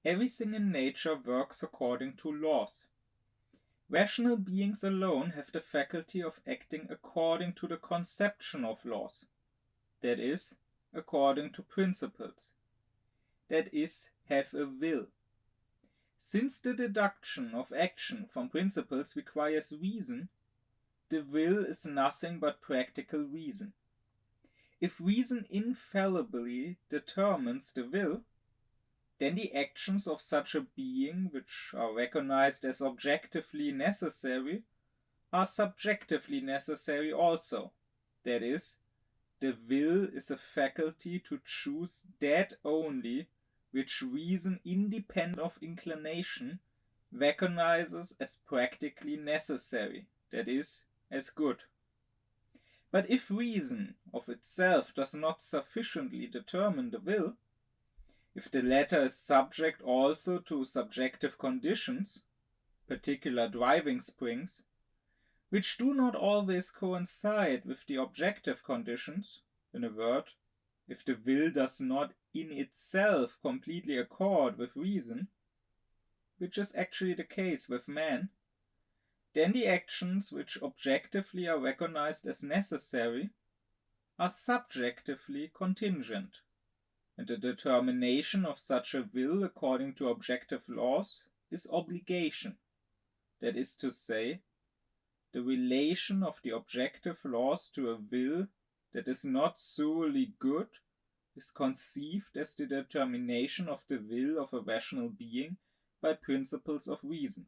everything in nature works according to laws. Rational beings alone have the faculty of acting according to the conception of laws, that is, according to principles, that is, have a will. Since the deduction of action from principles requires reason, the will is nothing but practical reason. If reason infallibly determines the will, then the actions of such a being, which are recognized as objectively necessary, are subjectively necessary also. That is, the will is a faculty to choose that only which reason, independent of inclination, recognizes as practically necessary, that is, as good. But if reason of itself does not sufficiently determine the will, if the latter is subject also to subjective conditions, particular driving springs, which do not always coincide with the objective conditions, in a word, if the will does not in itself completely accord with reason, which is actually the case with man, then the actions which objectively are recognized as necessary are subjectively contingent, and the determination of such a will according to objective laws is obligation, that is to say, the relation of the objective laws to a will that is not solely good is conceived as the determination of the will of a rational being by principles of reason,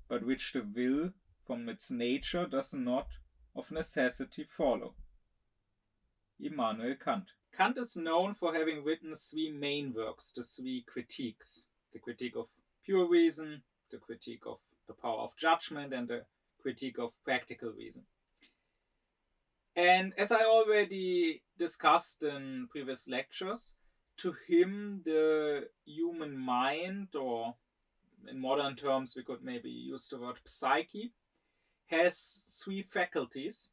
but which the will from its nature does not of necessity follow. Immanuel Kant. Kant is known for having written three main works, the three critiques: the critique of pure reason, the critique of the power of judgment, and the critique of practical reason. And as I already discussed in previous lectures, to him the human mind, or in modern terms we could maybe use the word psyche, has three faculties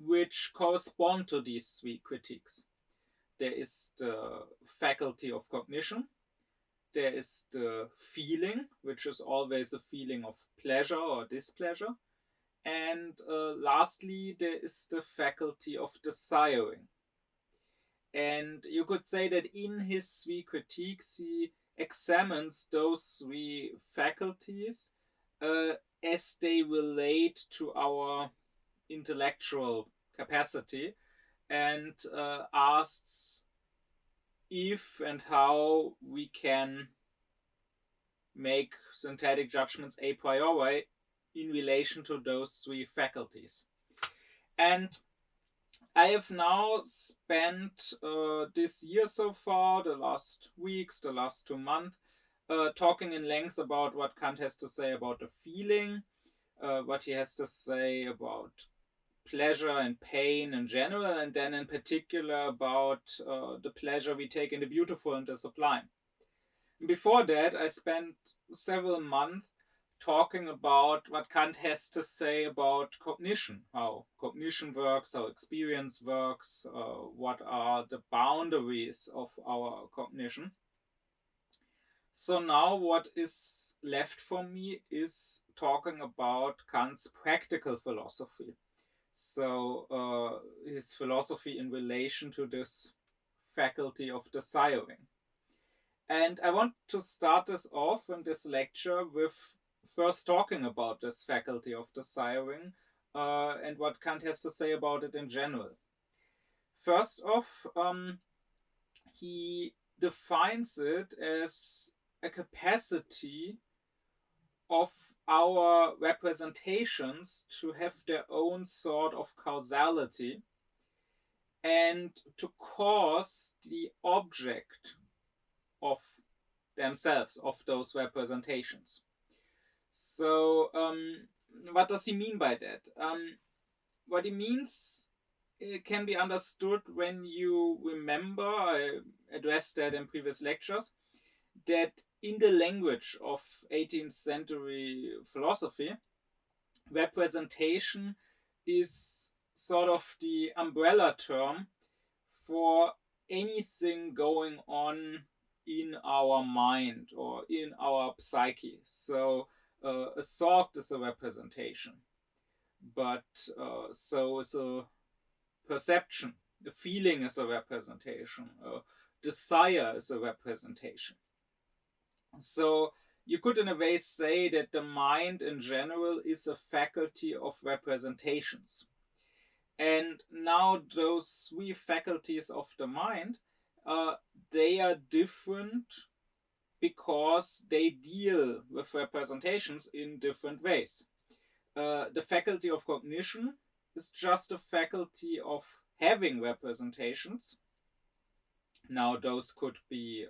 which correspond to these three critiques. There is the faculty of cognition, there is the feeling, which is always a feeling of pleasure or displeasure, and lastly there is the faculty of desiring. And you could say that in his three critiques he examines those three faculties as they relate to our intellectual capacity, and asks if and how we can make synthetic judgments a priori in relation to those three faculties. And I have now spent this year so far, the last weeks, the last 2 months, talking in length about what Kant has to say about the feeling, what he has to say about pleasure and pain in general, and then in particular about the pleasure we take in the beautiful and the sublime. Before that, I spent several months talking about what Kant has to say about cognition, how cognition works, how experience works, what are the boundaries of our cognition. So now what is left for me is talking about Kant's practical philosophy. So his philosophy in relation to this faculty of desiring. And I want to start this off in this lecture with first talking about this faculty of desiring and what Kant has to say about it in general. First off, he defines it as a capacity of our representations to have their own sort of causality and to cause the object of themselves, of those representations. So what does he mean by that? What he means can be understood when you remember, I addressed that in previous lectures, that in the language of 18th century philosophy, representation is sort of the umbrella term for anything going on in our mind or in our psyche. So a thought is a representation, but so is a perception. A feeling is a representation. A desire is a representation. So you could, in a way, say that the mind in general is a faculty of representations. And now those three faculties of the mind, they are different because they deal with representations in different ways. The faculty of cognition is just a faculty of having representations. Now those could be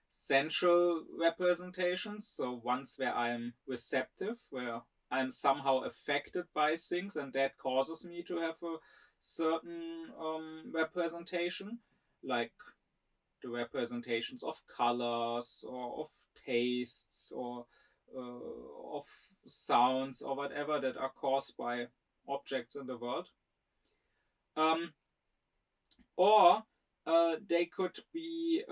sensual representations, so ones where I'm receptive, where I'm somehow affected by things, and that causes me to have a certain representation, like the representations of colors or of tastes or of sounds or whatever that are caused by objects in the world. Or they could be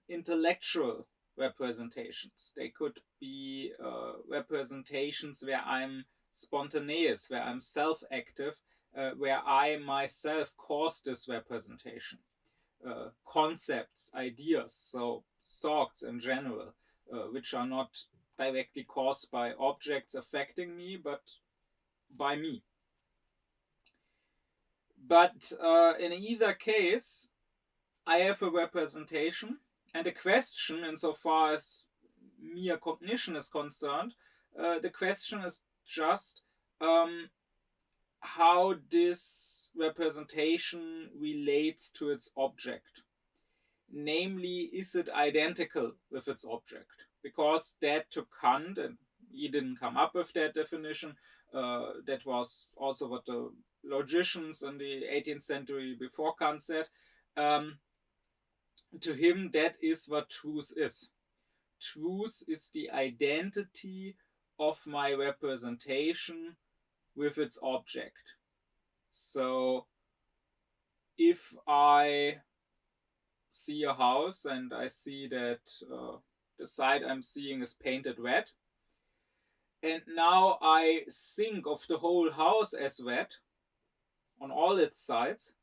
intellectual representations. They could be representations where I'm spontaneous, where I'm self-active, where I myself cause this representation. Concepts, ideas, so thoughts in general, which are not directly caused by objects affecting me, but by me. But in either case, I have a representation, and the question, insofar as mere cognition is concerned, the question is just how this representation relates to its object. Namely, is it identical with its object? Because that to Kant, and he didn't come up with that definition, that was also what the logicians in the 18th century before Kant said. To him, that is what truth is. Truth is the identity of my representation with its object. So if I see a house and I see that the side I'm seeing is painted red, and now I think of the whole house as red on all its sides,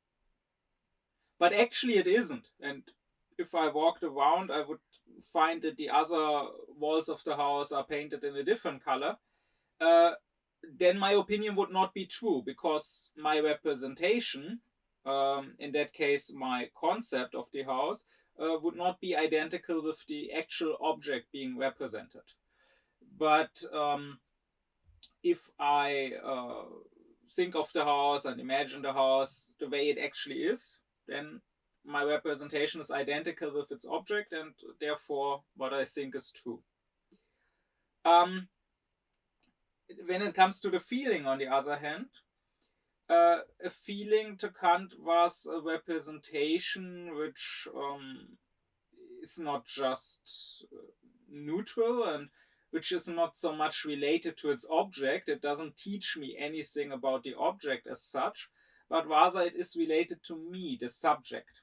but actually it isn't. And if I walked around, I would find that the other walls of the house are painted in a different color. Then my opinion would not be true, because my representation, in that case my concept of the house, would not be identical with the actual object being represented. But if I think of the house and imagine the house the way it actually is, then my representation is identical with its object, and therefore what I think is true. When it comes to the feeling, on the other hand, a feeling to Kant was a representation which is not just neutral, and which is not so much related to its object. It doesn't teach me anything about the object as such, but rather it is related to me, the subject.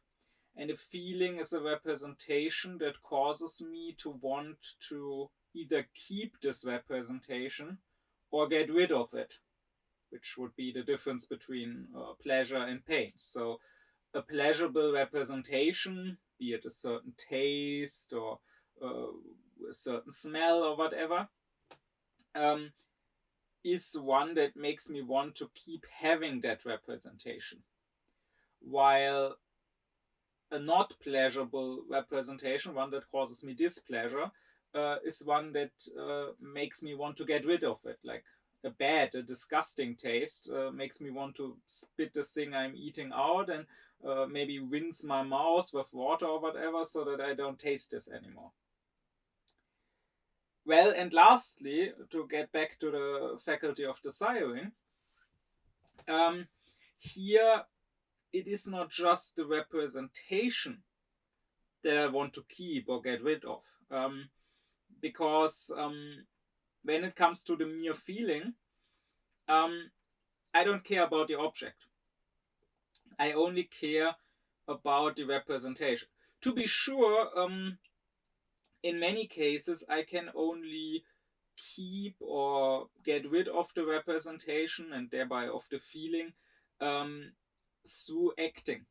And a feeling is a representation that causes me to want to either keep this representation or get rid of it, which would be the difference between pleasure and pain. So a pleasurable representation, be it a certain taste or a certain smell or whatever, is one that makes me want to keep having that representation. While a not pleasurable representation, one that causes me displeasure, is one that makes me want to get rid of it. Like a disgusting taste makes me want to spit the thing I'm eating out and maybe rinse my mouth with water or whatever, so that I don't taste this anymore. Well, and lastly, to get back to the faculty of desiring, here it is not just the representation that I want to keep or get rid of. Because when it comes to the mere feeling, I don't care about the object. I only care about the representation. To be sure, in many cases I can only keep or get rid of the representation and thereby of the feeling through acting.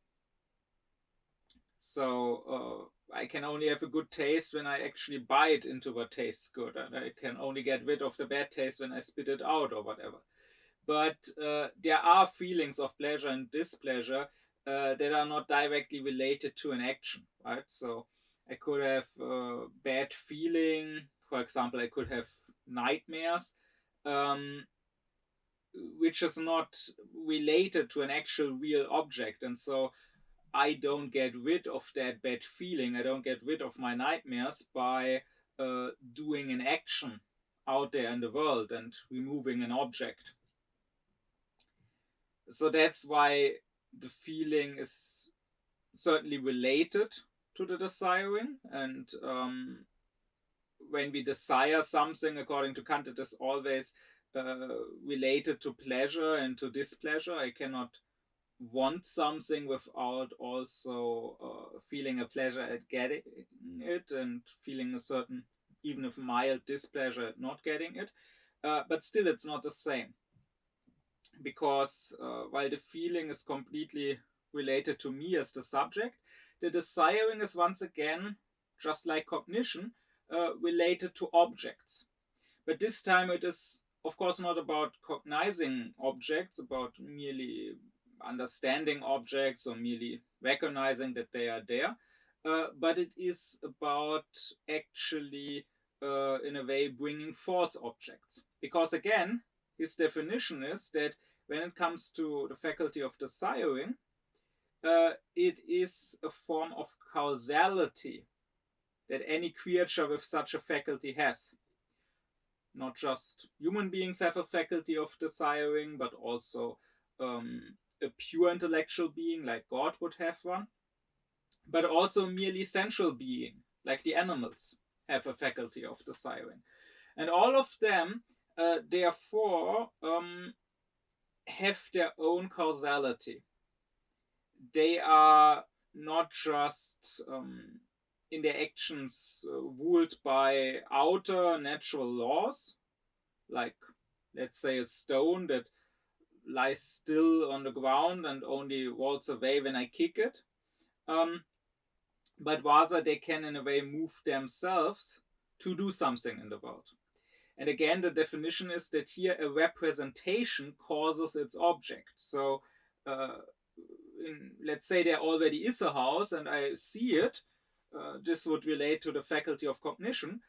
So I can only have a good taste when I actually bite into what tastes good, and I can only get rid of the bad taste when I spit it out or whatever. But there are feelings of pleasure and displeasure that are not directly related to an action, right? So I could have a bad feeling. For example, I could have nightmares, um, which is not related to an actual real object. And so I don't get rid of that bad feeling. I don't get rid of my nightmares by doing an action out there in the world and removing an object. So that's why the feeling is certainly related to the desiring. And when we desire something, according to Kant, it is always related to pleasure and to displeasure. I cannot want something without also feeling a pleasure at getting it and feeling a certain, even if mild, displeasure at not getting it. But still, it's not the same, because while the feeling is completely related to me as the subject, the desiring is once again, just like cognition, related to objects. But this time it is, of course, not about cognizing objects, about merely understanding objects or merely recognizing that they are there, but it is about actually, in a way, bringing forth objects. Because again, his definition is that when it comes to the faculty of desiring, it is a form of causality that any creature with such a faculty has. Not just human beings have a faculty of desiring, but also a pure intellectual being like God would have one, but also a merely sensual being like the animals have a faculty of desiring. And all of them, therefore, have their own causality. They are not just in their actions ruled by outer natural laws, like, let's say, a stone that lies still on the ground and only rolls away when I kick it, but rather they can in a way move themselves to do something in the world. And again, the definition is that here a representation causes its object. So let's say there already is a house and I see it. This would relate to the faculty of cognition.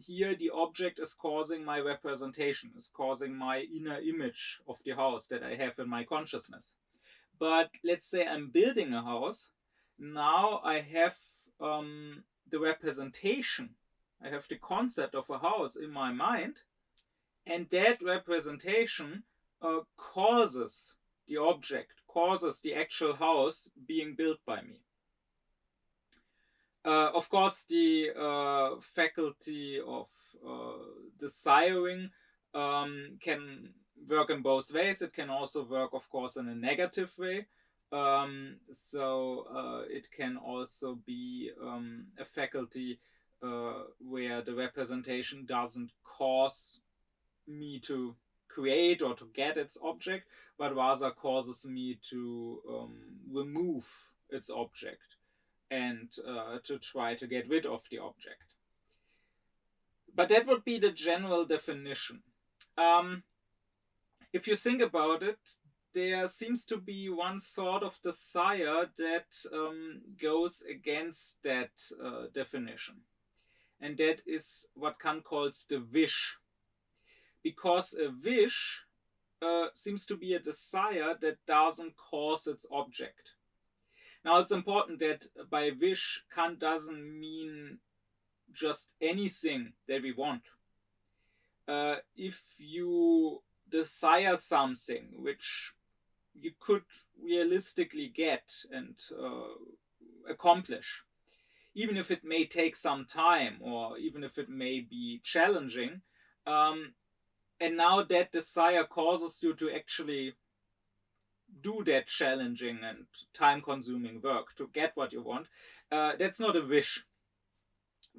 Here the object is causing my representation, is causing my inner image of the house that I have in my consciousness. But let's say I'm building a house. Now I have the representation. I have the concept of a house in my mind, and that representation causes the object, causes the actual house being built by me. Of course, the faculty of desiring can work in both ways. It can also work, of course, in a negative way. So it can also be a faculty where the representation doesn't cause me to create or to get its object, but rather causes me to remove its object and to try to get rid of the object. But that would be the general definition. If you think about it, there seems to be one sort of desire that goes against that definition. And that is what Kant calls the wish. Because a wish seems to be a desire that doesn't cause its object. Now, it's important that by wish, Kant doesn't mean just anything that we want. If you desire something which you could realistically get and accomplish, even if it may take some time or even if it may be challenging, and now that desire causes you to actually do that challenging and time-consuming work to get what you want, that's not a wish.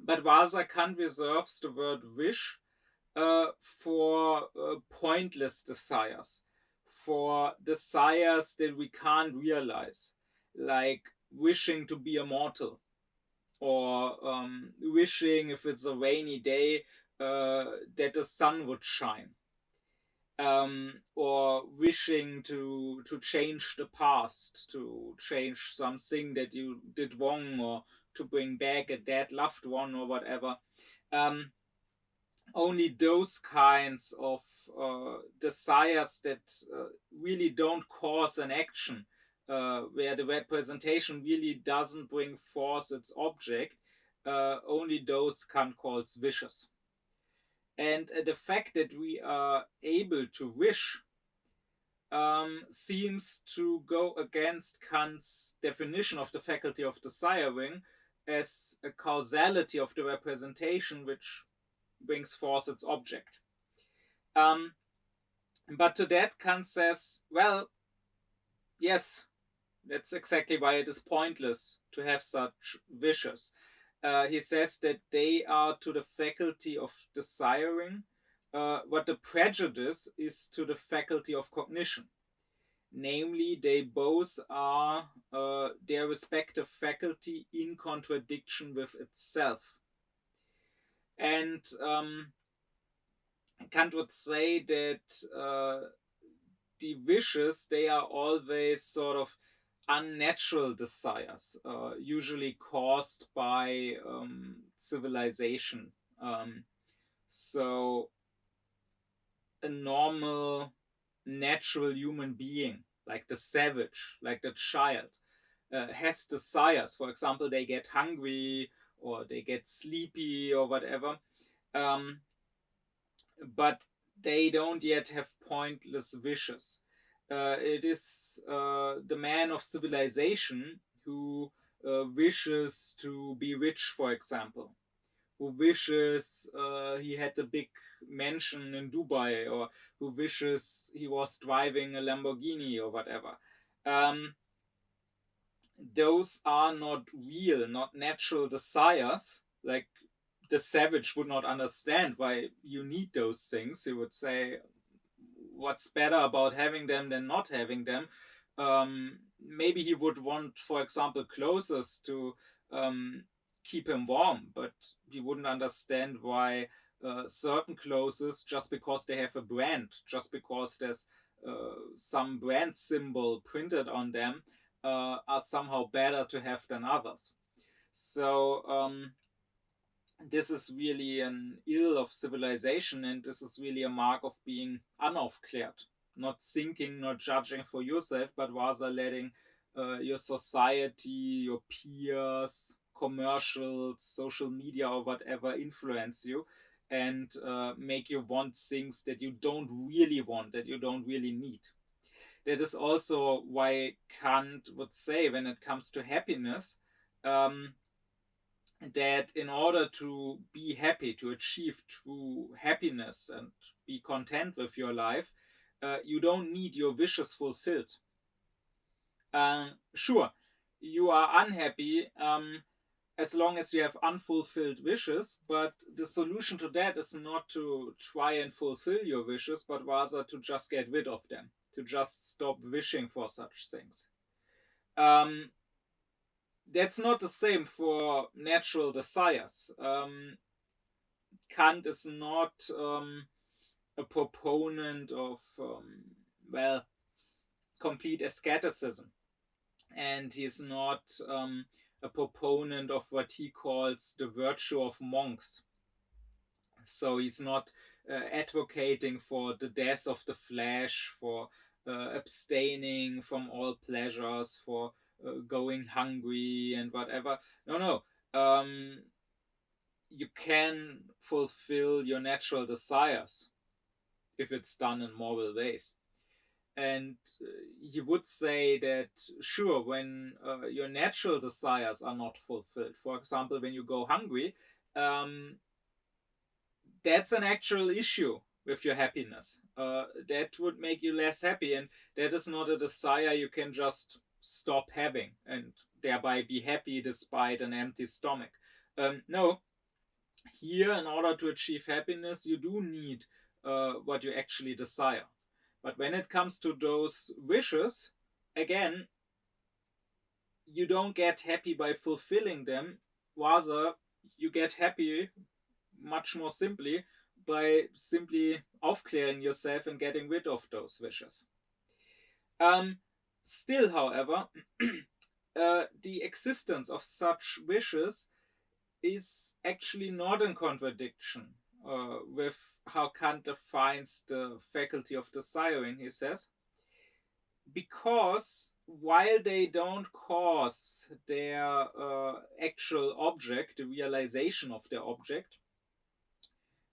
but rather Kant reserves the word wish for pointless desires, for desires that we can't realize, like wishing to be immortal, or wishing, if it's a rainy day, that the sun would shine, or wishing to change the past, to change something that you did wrong, or to bring back a dead loved one, or whatever. Only those kinds of desires that really don't cause an action, where the representation really doesn't bring forth its object, only those Kant calls wishes. And the fact that we are able to wish seems to go against Kant's definition of the faculty of desiring as a causality of the representation which brings forth its object. But to that, Kant says, well, yes, that's exactly why it is pointless to have such wishes. He says that they are to the faculty of desiring what the prejudice is to the faculty of cognition. Namely, they both are their respective faculty in contradiction with itself. And Kant would say that the wishes, they are always sort of unnatural desires, usually caused by civilization. So a normal, natural human being, like the savage, like the child, has desires. For example, they get hungry, or they get sleepy, or whatever. But they don't yet have pointless wishes. It is the man of civilization who wishes to be rich, for example, who wishes he had a big mansion in Dubai, or who wishes he was driving a Lamborghini, or whatever. Those are not real, not natural desires. Like, the savage would not understand why you need those things. He would say, what's better about having them than not having them? Maybe he would want, for example, clothes to keep him warm, but he wouldn't understand why certain clothes, just because they have a brand, just because there's some brand symbol printed on them, are somehow better to have than others. So this is really an ill of civilization, and this is really a mark of being unaufklärt, not thinking, not judging for yourself, but rather letting your society, your peers, commercials, social media, or whatever influence you, and make you want things that you don't really want, that you don't really need. That is also why Kant would say, when it comes to happiness, that in order to be happy, to achieve true happiness and be content with your life, you don't need your wishes fulfilled. Sure, you are unhappy as long as you have unfulfilled wishes, but the solution to that is not to try and fulfill your wishes, but rather to just get rid of them, to just stop wishing for such things. That's not the same for natural desires. Kant is not a proponent of, complete asceticism. And he's not a proponent of what he calls the virtue of monks. So he's not advocating for the death of the flesh, for abstaining from all pleasures, for going hungry and whatever. No. You can fulfill your natural desires if it's done in moral ways. And he would say that, sure, when your natural desires are not fulfilled, for example, when you go hungry, that's an actual issue with your happiness. That would make you less happy, and that is not a desire you can just stop having and thereby be happy despite an empty stomach. No, Here, in order to achieve happiness, you do need what you actually desire. But when it comes to those wishes, again, you don't get happy by fulfilling them. Rather, you get happy much more simply by simply aufkläring yourself and getting rid of those wishes. Um, Still, however, the existence of such wishes is actually not in contradiction with how Kant defines the faculty of desiring, he says, because while they don't cause their actual object, the realization of their object,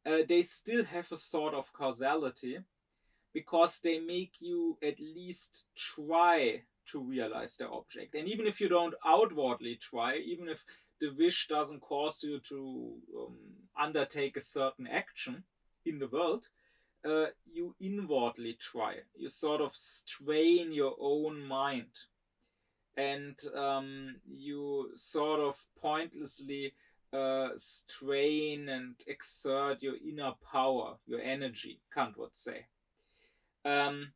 they still have a sort of causality because they make you at least try to realize the object. And even if you don't outwardly try, even if the wish doesn't cause you to undertake a certain action in the world, you inwardly try. You sort of strain your own mind, and you sort of pointlessly strain and exert your inner power, your energy, Kant would say. Um,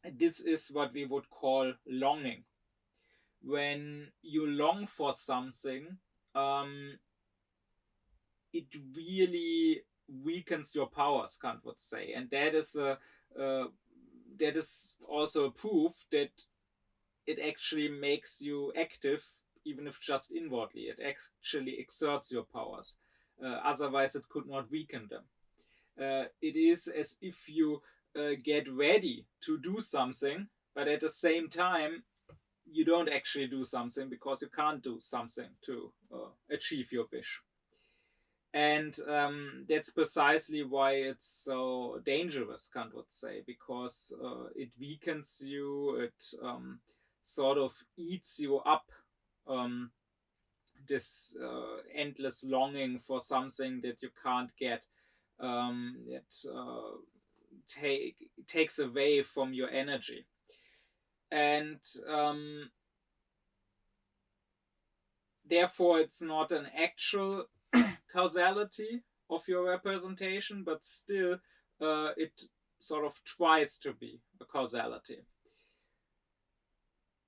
this is what we would call longing. When you long for something, um, it really weakens your powers, Kant would say, and that is also a proof that it actually makes you active, even if just inwardly. It actually exerts your powers. Otherwise, it could not weaken them. It is as if you get ready to do something, but at the same time, you don't actually do something because you can't do something to achieve your wish. And that's precisely why it's so dangerous, Kant would say, because it weakens you, it sort of eats you up. Um, this endless longing for something that you can't get. It takes away from your energy. And therefore, it's not an actual causality of your representation, but still it sort of tries to be a causality.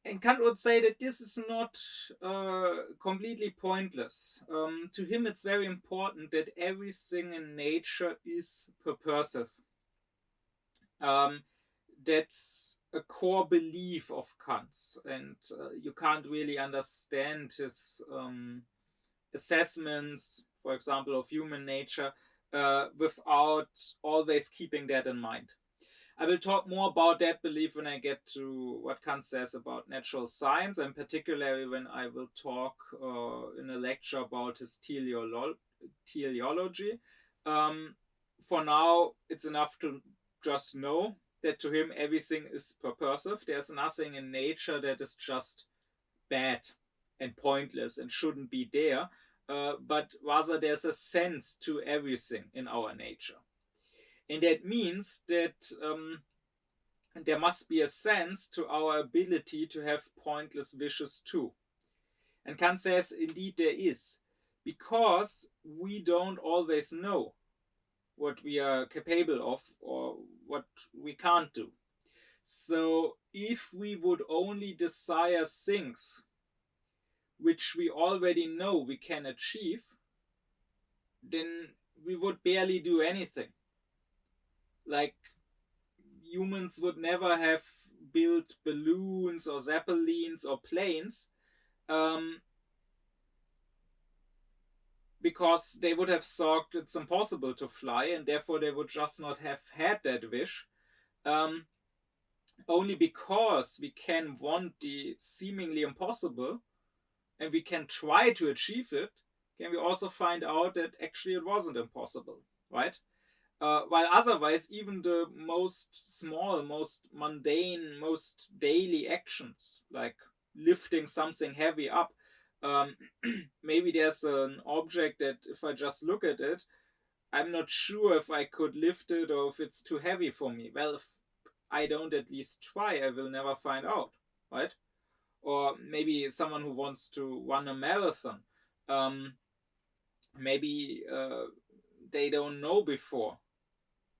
And Kant would say that this is not completely pointless. To him, it's very important that everything in nature is purposive. That's a core belief of Kant's, and you can't really understand his assessments, for example, of human nature, without always keeping that in mind. I will talk more about that belief when I get to what Kant says about natural science, and particularly when I will talk in a lecture about his teleology. For now, it's enough to just know that to him everything is purposive. There's nothing in nature that is just bad and pointless and shouldn't be there, but rather there's a sense to everything in our nature. And that means that there must be a sense to our ability to have pointless wishes too. And Kant says, indeed, there is, because we don't always know what we are capable of or what we can't do. So, if we would only desire things which we already know we can achieve, then we would barely do anything. Like, humans would never have built balloons or zeppelins or planes, because they would have thought it's impossible to fly, and therefore they would just not have had that wish. Only because we can want the seemingly impossible and we can try to achieve it, can we also find out that actually it wasn't impossible, right? While otherwise, even the most small, most mundane, most daily actions, like lifting something heavy up, maybe there's an object that if I just look at it, I'm not sure if I could lift it or if it's too heavy for me. Well, if I don't at least try, I will never find out, right? Or maybe someone who wants to run a marathon. maybe they don't know before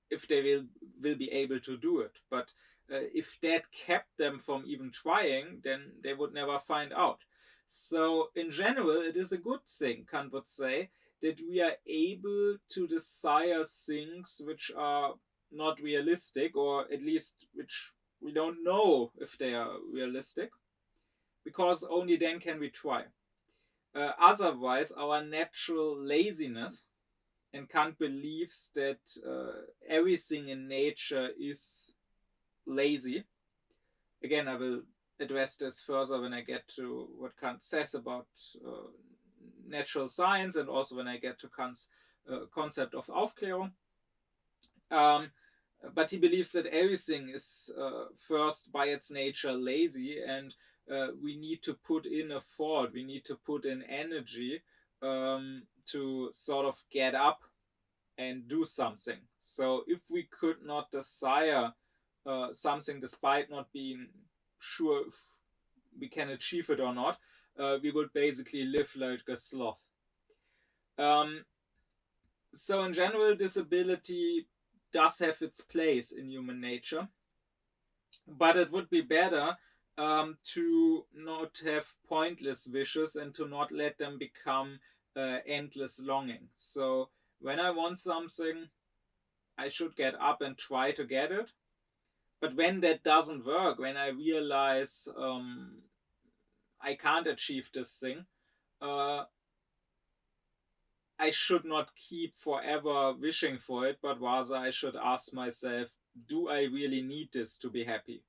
if they will be able to do it. But if that kept them from even trying, then they would never find out. So in general, it is a good thing, Kant would say, that we are able to desire things which are not realistic, or at least which we don't know if they are realistic, because only then can we try. Otherwise, our natural laziness, and Kant believes that everything in nature is lazy. Again, I will address this further when I get to what Kant says about natural science, and also when I get to Kant's concept of Aufklärung. But he believes that everything is first by its nature lazy, and we need to put in effort, we need to put in energy to sort of get up and do something. So if we could not desire something despite not being sure if we can achieve it or not, we would basically live like a sloth. So in general, disability does have its place in human nature, but it would be better to not have pointless wishes and to not let them become endless longing. So when I want something, I should get up and try to get it. But when that doesn't work, when I realize I can't achieve this thing, I should not keep forever wishing for it, but rather I should ask myself, do I really need this to be happy?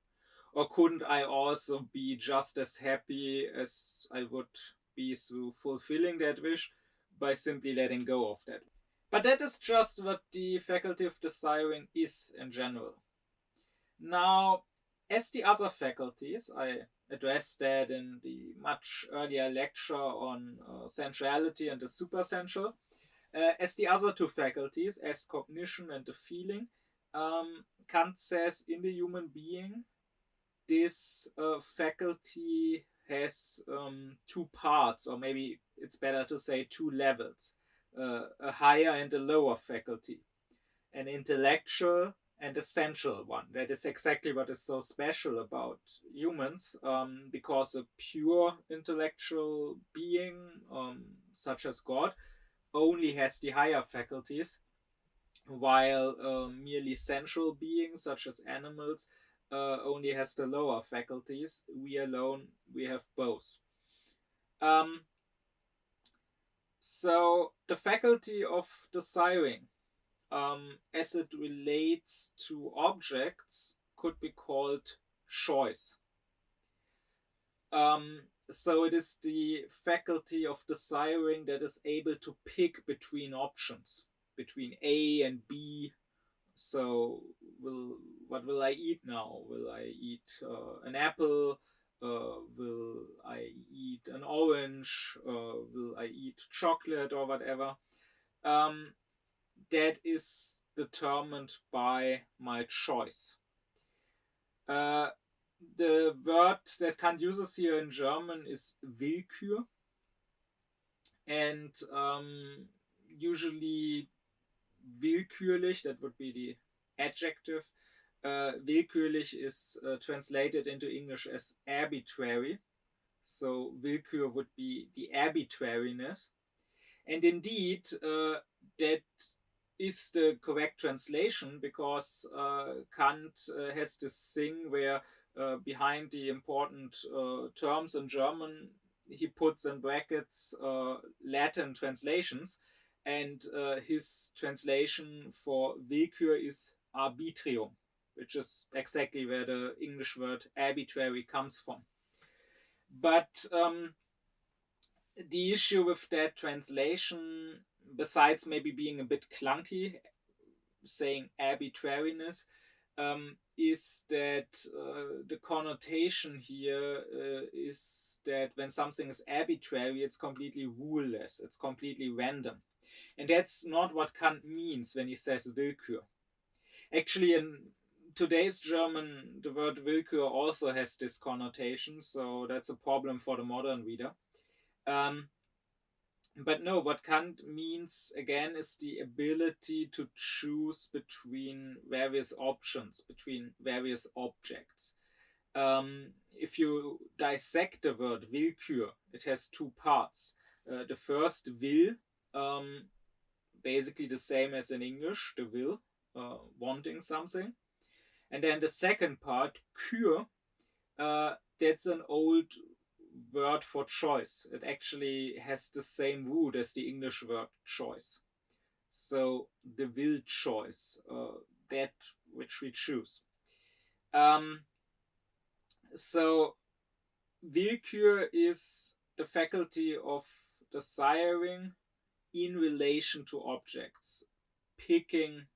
Or couldn't I also be just as happy as I would be through fulfilling that wish by simply letting go of that? But that is just what the faculty of desiring is in general. Now, as the other faculties, I addressed that in the much earlier lecture on sensuality and the supersensual. As the other two faculties, as cognition and the feeling, Kant says in the human being, this faculty has two parts, or maybe it's better to say two levels, a higher and a lower faculty, an intellectual and a sensual one. That is exactly what is so special about humans, because a pure intellectual being, such as God, only has the higher faculties, while merely sensual beings, such as animals, only has the lower faculties. We alone, we have both. So the faculty of desiring, as it relates to objects, could be called choice. So it is the faculty of desiring that is able to pick between options, between A and B. So what will I eat now? Will I eat an apple? Will I eat an orange? Will I eat chocolate or whatever? That is determined by my choice. The word that Kant uses here in German is Willkür, and usually willkürlich, that would be the adjective. Willkürlich is translated into English as arbitrary. So Willkür would be the arbitrariness. And indeed, that is the correct translation, because Kant has this thing where behind the important terms in German, he puts in brackets Latin translations, and his translation for Willkür is arbitrium, which is exactly where the English word arbitrary comes from. But the issue with that translation, besides maybe being a bit clunky, saying arbitrariness, is that the connotation here is that when something is arbitrary, it's completely ruleless, it's completely random. And that's not what Kant means when he says Willkür. Actually, in today's German, the word Willkür also has this connotation, so that's a problem for the modern reader. But no, what Kant means again is the ability to choose between various options, between various objects. If you dissect the word willkür, it has two parts. The first, will, basically the same as in English, the will, wanting something. And then the second part, kür, that's an old word for choice. It actually has the same root as the English word choice. So the will choice, that which we choose. So willkür is the faculty of desiring in relation to objects, picking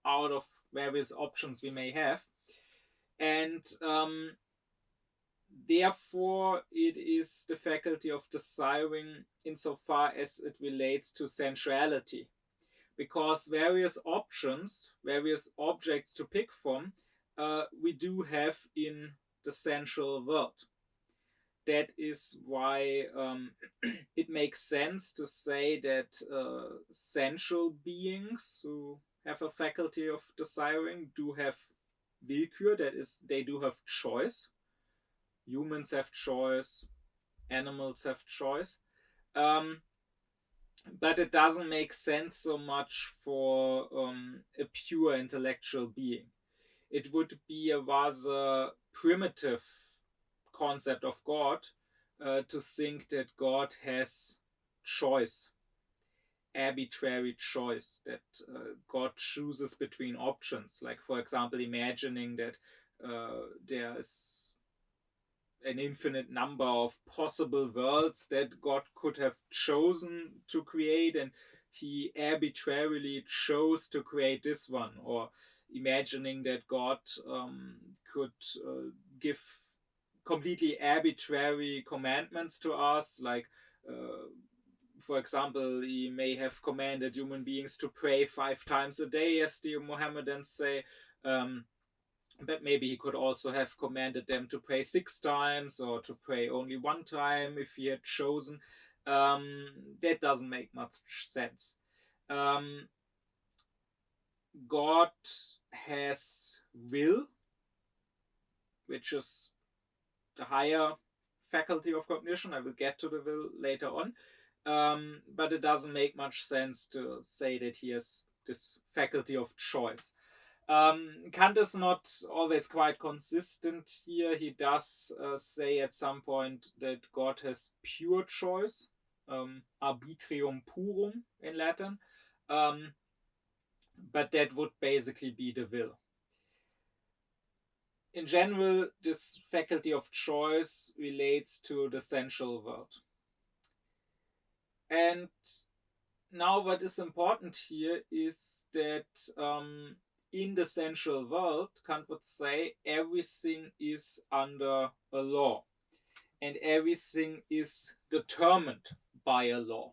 out of various options we may have. And therefore, it is the faculty of desiring insofar as it relates to sensuality. Because various options, various objects to pick from, we do have in the sensual world. That is why it makes sense to say that sensual beings who have a faculty of desiring do have willkür, that is, they do have choice. Humans have choice, animals have choice. But it doesn't make sense so much for a pure intellectual being. It would be a rather primitive concept of God to think that God has choice, arbitrary choice, that God chooses between options. Like, for example, imagining that there is an infinite number of possible worlds that God could have chosen to create, and he arbitrarily chose to create this one. Or imagining that God could give completely arbitrary commandments to us, like for example, he may have commanded human beings to pray 5 times a day, as the Mohammedans say. But maybe he could also have commanded them to pray 6 times, or to pray only 1 time if he had chosen. That doesn't make much sense. God has will, which is the higher faculty of cognition. I will get to the will later on. But it doesn't make much sense to say that he has this faculty of choice. Kant is not always quite consistent here. He does say at some point that God has pure choice, arbitrium purum in Latin, but that would basically be the will. In general, this faculty of choice relates to the sensual world. And now what is important here is that in the sensual world, Kant would say everything is under a law, and everything is determined by a law.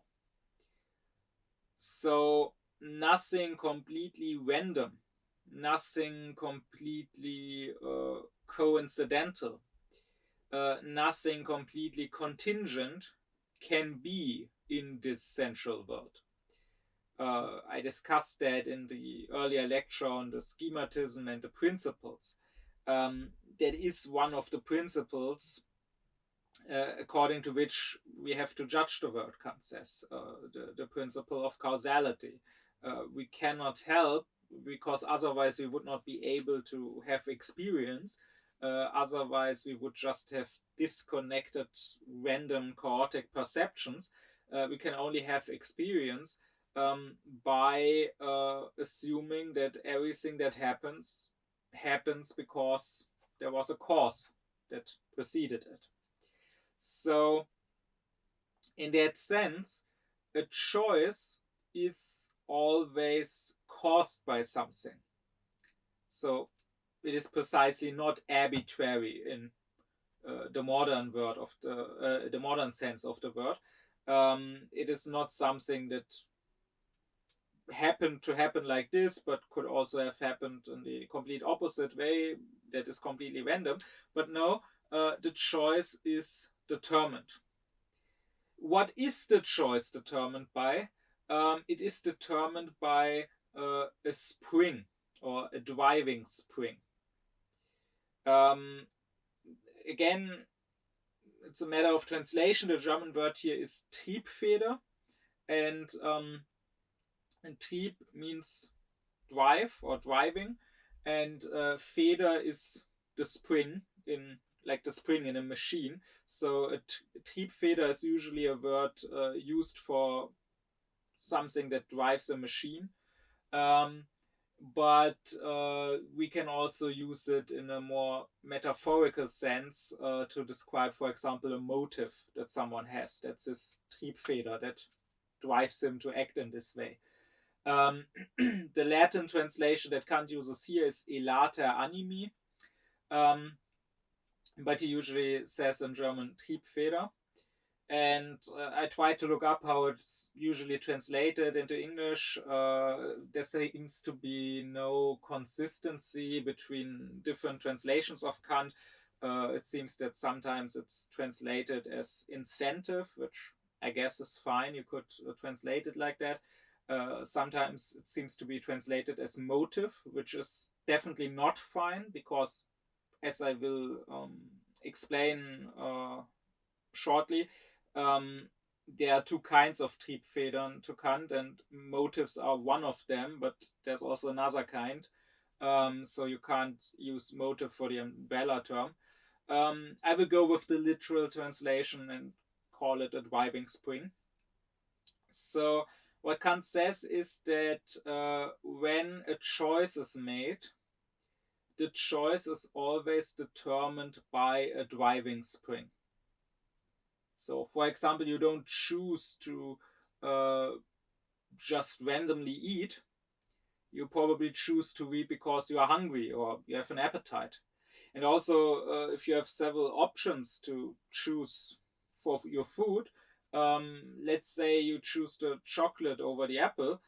So nothing completely random, nothing completely coincidental, nothing completely contingent can be in this sensual world. I discussed that in the earlier lecture on the schematism and the principles. That is one of the principles according to which we have to judge the world, Kant says, the principle of causality. We cannot help, because otherwise we would not be able to have experience. Otherwise we would just have disconnected, random, chaotic perceptions. We can only have experience by assuming that everything that happens because there was a cause that preceded it. So in that sense, a choice is always caused by something. So it is precisely not arbitrary in the modern word of the modern sense of the word. It is not something that happened to happen like this, but could also have happened in the complete opposite way, that is completely random. But no, the choice is determined. what is the choice determined by? It is determined by a spring or a driving spring. Again, it's a matter of translation. The German word here is Triebfeder, and Trieb means drive or driving, and Feder is the spring in like the spring in a machine. So a Triebfeder is usually a word used for something that drives a machine. But we can also use it in a more metaphorical sense to describe, for example, a motive that someone has. That's his Triebfeder that drives him to act in this way. The Latin translation that Kant uses here is elater animi, but he usually says in German Triebfeder. And I tried to look up how it's usually translated into English. There seems to be no consistency between different translations of Kant. It seems that sometimes it's translated as incentive, which I guess is fine. You could translate it like that. Sometimes it seems to be translated as motive, which is definitely not fine, because, as I will explain shortly, there are two kinds of Triebfedern to Kant, and motives are one of them, but there's also another kind. So you can't use motive for the umbrella term. I will go with the literal translation and call it a driving spring. So what Kant says is that when a choice is made, the choice is always determined by a driving spring. So, for example, you don't choose to just randomly eat. You probably choose to eat because you are hungry or you have an appetite. And also, if you have several options to choose for your food, let's say you choose the chocolate over the apple,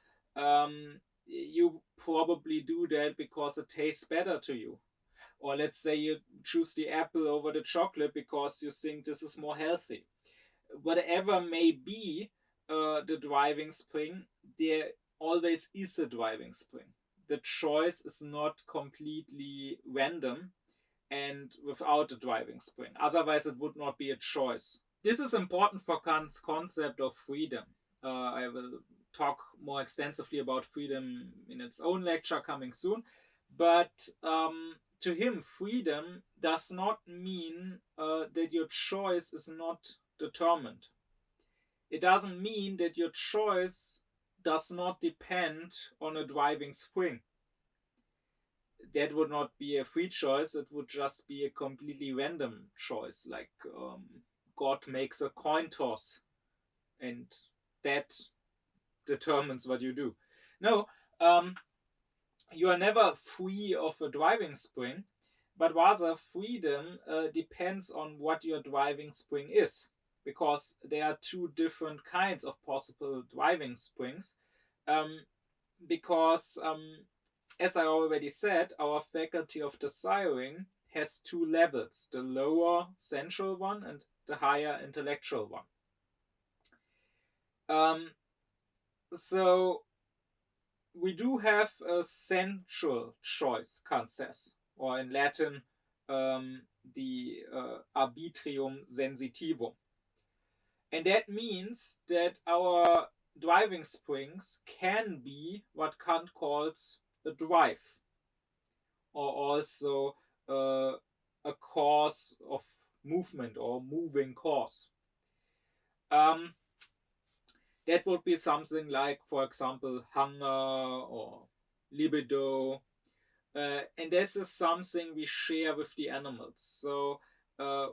you probably do that because it tastes better to you. Or let's say you choose the apple over the chocolate because you think this is more healthy. Whatever may be the driving spring, there always is a driving spring. The choice is not completely random and without a driving spring. Otherwise, it would not be a choice. This is important for Kant's concept of freedom. I will talk more extensively about freedom in its own lecture coming soon. But to him, freedom does not mean that your choice is not determined. It doesn't mean that your choice does not depend on a driving spring. That would not be a free choice. It would just be a completely random choice, like God makes a coin toss and that determines what you do. No, you are never free of a driving spring, but rather freedom depends on what your driving spring is, because there are two different kinds of possible driving springs. Because, as I already said, our faculty of desiring has two levels, the lower sensual one and the higher intellectual one. So we do have a sensual choice, Kant says, or in Latin, the arbitrium sensitivum. And that means that our driving springs can be what Kant calls a drive, or also a cause of movement or moving cause. That would be something like, for example, hunger or libido. And this is something we share with the animals. So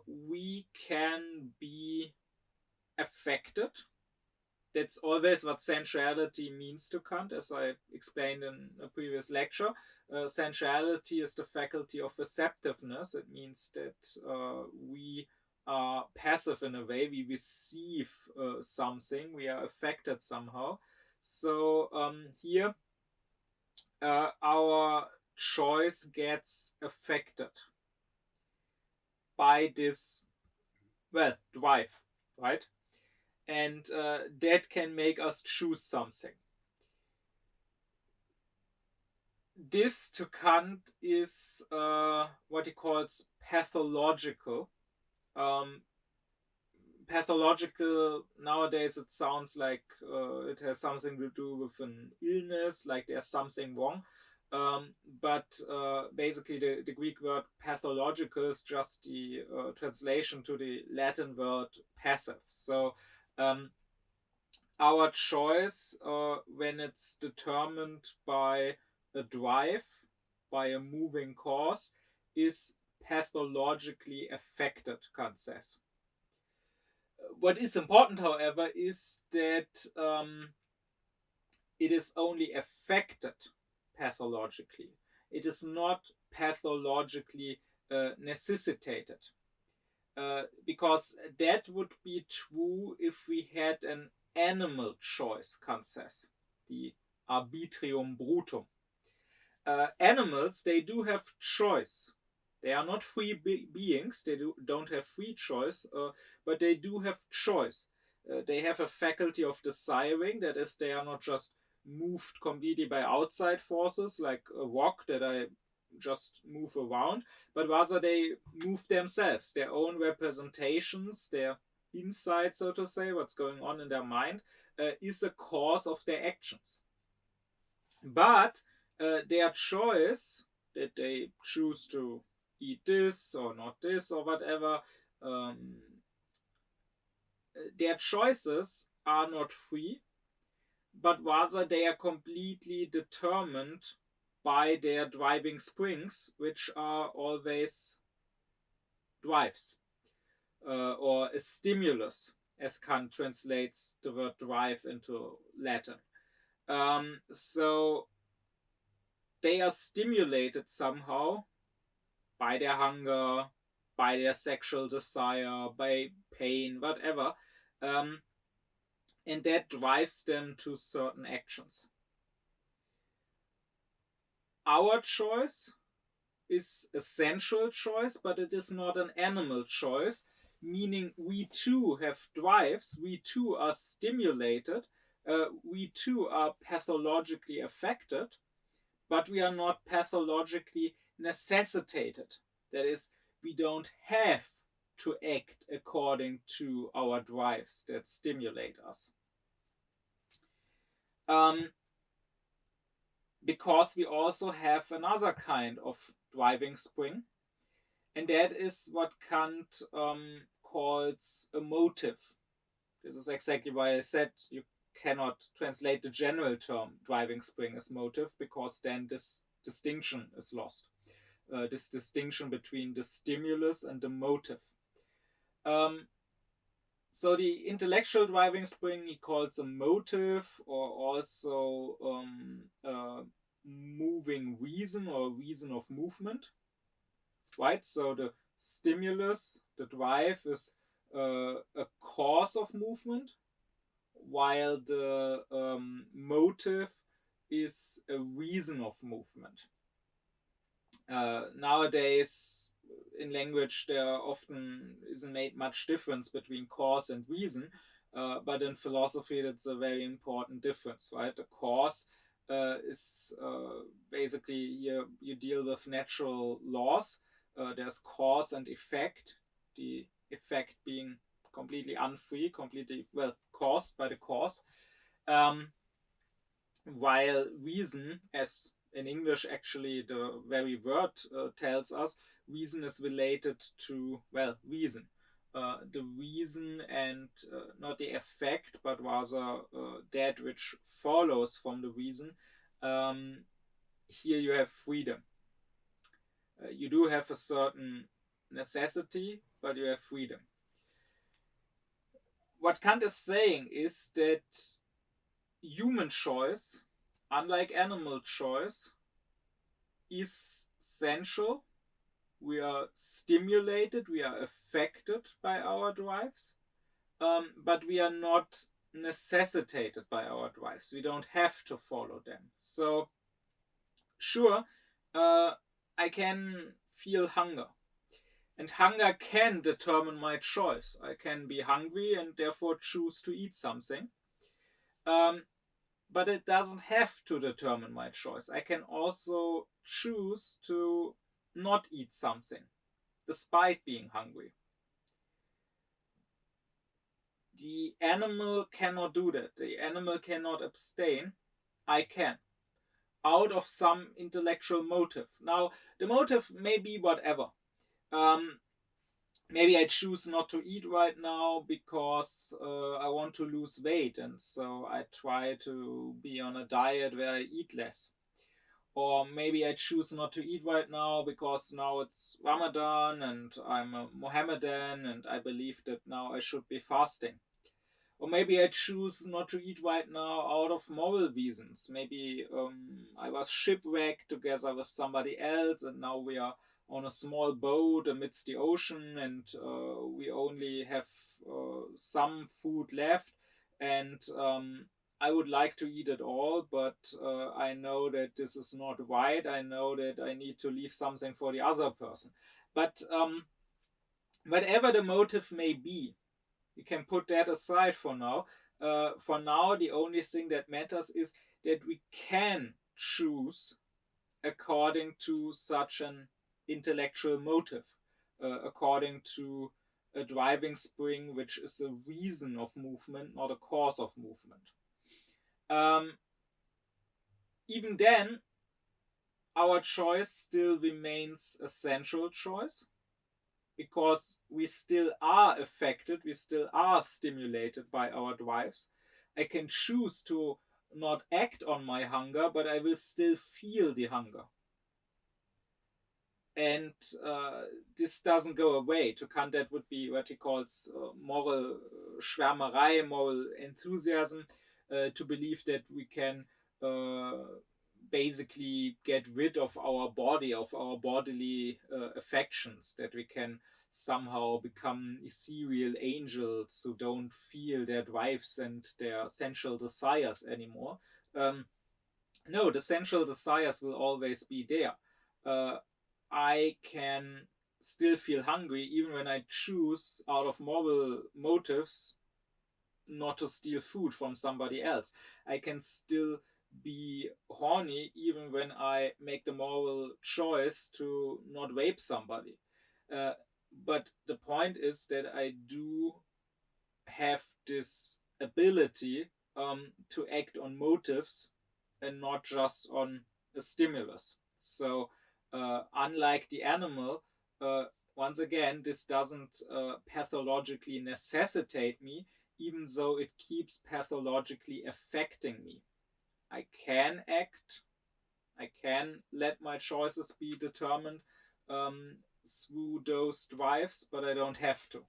we can be affected. That's always what sensuality means to Kant, as I explained in a previous lecture. Sensuality is the faculty of receptiveness. It means that we are passive in a way. We receive something. We are affected somehow. So here our choice gets affected by this, well, drive, right? and that can make us choose something. This, to Kant, is what he calls pathological. Pathological, nowadays it sounds like it has something to do with an illness, like there's something wrong. But basically the Greek word pathological is just the translation to the Latin word passive. So our choice, when it's determined by a drive, by a moving cause, is pathologically affected, Kant says. What is important, however, is that it is only affected pathologically. It is not pathologically necessitated. Because that would be true if we had an animal choice, Kant says, the arbitrium brutum. Animals, they do have choice. They are not free beings, they don't have free choice, but they do have choice. They have a faculty of desiring, that is, they are not just moved completely by outside forces like a rock that I just move around, but rather they move themselves, their own representations, their insight, so to say, what's going on in their mind, is a cause of their actions. But their choice, that they choose to eat this or not this or whatever, their choices are not free, but rather they are completely determined by their driving springs, which are always drives, or a stimulus, as Kant translates the word drive into Latin. So they are stimulated somehow by their hunger, by their sexual desire, by pain, whatever. And that drives them to certain actions. Our choice is a sensual choice, but it is not an animal choice, meaning we too have drives, we too are stimulated, we too are pathologically affected, but we are not pathologically necessitated. That is, we don't have to act according to our drives that stimulate us. Because we also have another kind of driving spring, and that is what Kant calls a motive. This is exactly why I said you cannot translate the general term driving spring as motive, because then this distinction is lost. This distinction between the stimulus and the motive. So the intellectual driving spring he calls a motive, or also moving reason, or reason of movement. Right? So the stimulus, the drive, is a cause of movement, while the motive is a reason of movement. Nowadays, in language, there often isn't made much difference between cause and reason, but in philosophy, that's a very important difference, right? The cause is basically you deal with natural laws. There's cause and effect, the effect being completely unfree, completely, well, caused by the cause. While reason, as in English actually the very word tells us, reason is related to, well, reason. The reason and not the effect, but rather that which follows from the reason. Here you have freedom. You do have a certain necessity, but you have freedom. What Kant is saying is that human choice, unlike animal choice, is sensual. We are stimulated, we are affected by our drives, but we are not necessitated by our drives. We don't have to follow them. So, sure, I can feel hunger. And hunger can determine my choice. I can be hungry and therefore choose to eat something. But it doesn't have to determine my choice. I can also choose to not eat something despite being hungry. The animal cannot do that. The animal cannot abstain. I can, out of some intellectual motive. Now, the motive may be whatever. Maybe I choose not to eat right now because I want to lose weight, and so I try to be on a diet where I eat less. Or maybe I choose not to eat right now because now it's Ramadan and I'm a Mohammedan and I believe that now I should be fasting. Or maybe I choose not to eat right now out of moral reasons. Maybe I was shipwrecked together with somebody else and now we are on a small boat amidst the ocean and we only have some food left and I would like to eat it all, but I know that this is not right. I know that I need to leave something for the other person. But whatever the motive may be, you can put that aside for now. For now, the only thing that matters is that we can choose according to such an intellectual motive, according to a driving spring, which is a reason of movement, not a cause of movement. Even then, our choice still remains a sensual choice, because we still are affected, we still are stimulated by our drives. I can choose to not act on my hunger, but I will still feel the hunger. And this doesn't go away. To Kant, that would be what he calls moral Schwärmerei, moral enthusiasm, to believe that we can basically get rid of our body, of our bodily affections, that we can somehow become ethereal angels who don't feel their drives and their sensual desires anymore. No, the sensual desires will always be there. I can still feel hungry even when I choose out of moral motives not to steal food from somebody else. I can still be horny even when I make the moral choice to not rape somebody. But the point is that I do have this ability to act on motives and not just on a stimulus. So, unlike the animal, once again, this doesn't pathologically necessitate me, even though it keeps pathologically affecting me. I can act, I can let my choices be determined through those drives, but I don't have to.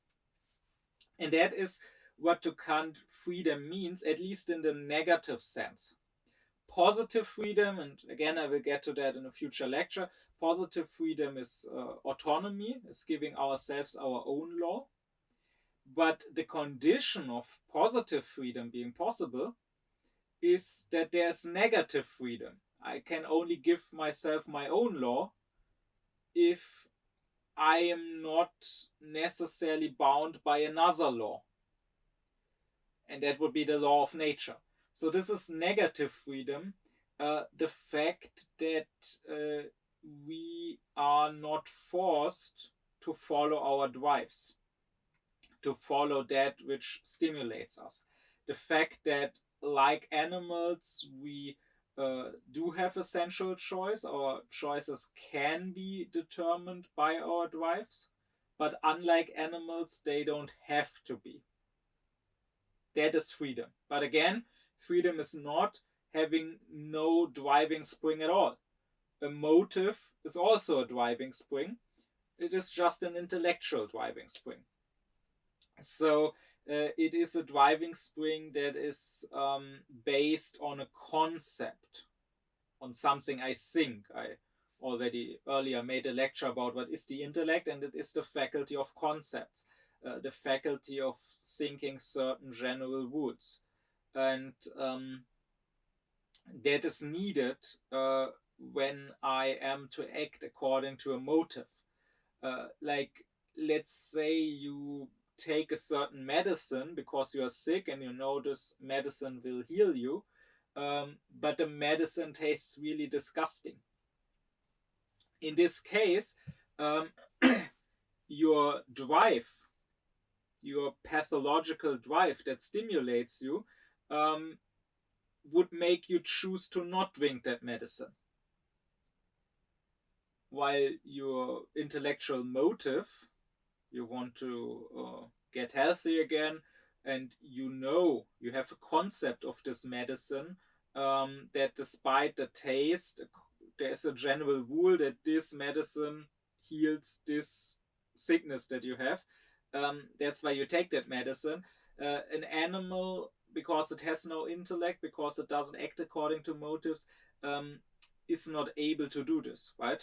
And that is what to Kant freedom means, at least in the negative sense. Positive freedom, and again I will get to that in a future lecture, positive freedom is autonomy, is giving ourselves our own law. But the condition of positive freedom being possible is that there's negative freedom. I can only give myself my own law if I am not necessarily bound by another law. And that would be the law of nature. So this is negative freedom, the fact that we are not forced to follow our drives, to follow that which stimulates us. The fact that, like animals, we do have a sensual choice. Our choices can be determined by our drives, but unlike animals, they don't have to be. That is freedom. But again, freedom is not having no driving spring at all. A motive is also a driving spring. It is just an intellectual driving spring. So it is a driving spring that is based on a concept, on something I think. I already earlier made a lecture about what is the intellect, and it is the faculty of concepts, the faculty of thinking certain general rules. And that is needed when I am to act according to a motive. Like let's say you take a certain medicine because you are sick and you know this medicine will heal you, but the medicine tastes really disgusting. In this case, um, your drive, your pathological drive that stimulates you, would make you choose to not drink that medicine. While your intellectual motive, you want to get healthy again, and you have a concept of this medicine, that despite the taste, there's a general rule that this medicine heals this sickness that you have. That's why you take that medicine. An animal, because it has no intellect, because it doesn't act according to motives, is not able to do this, right?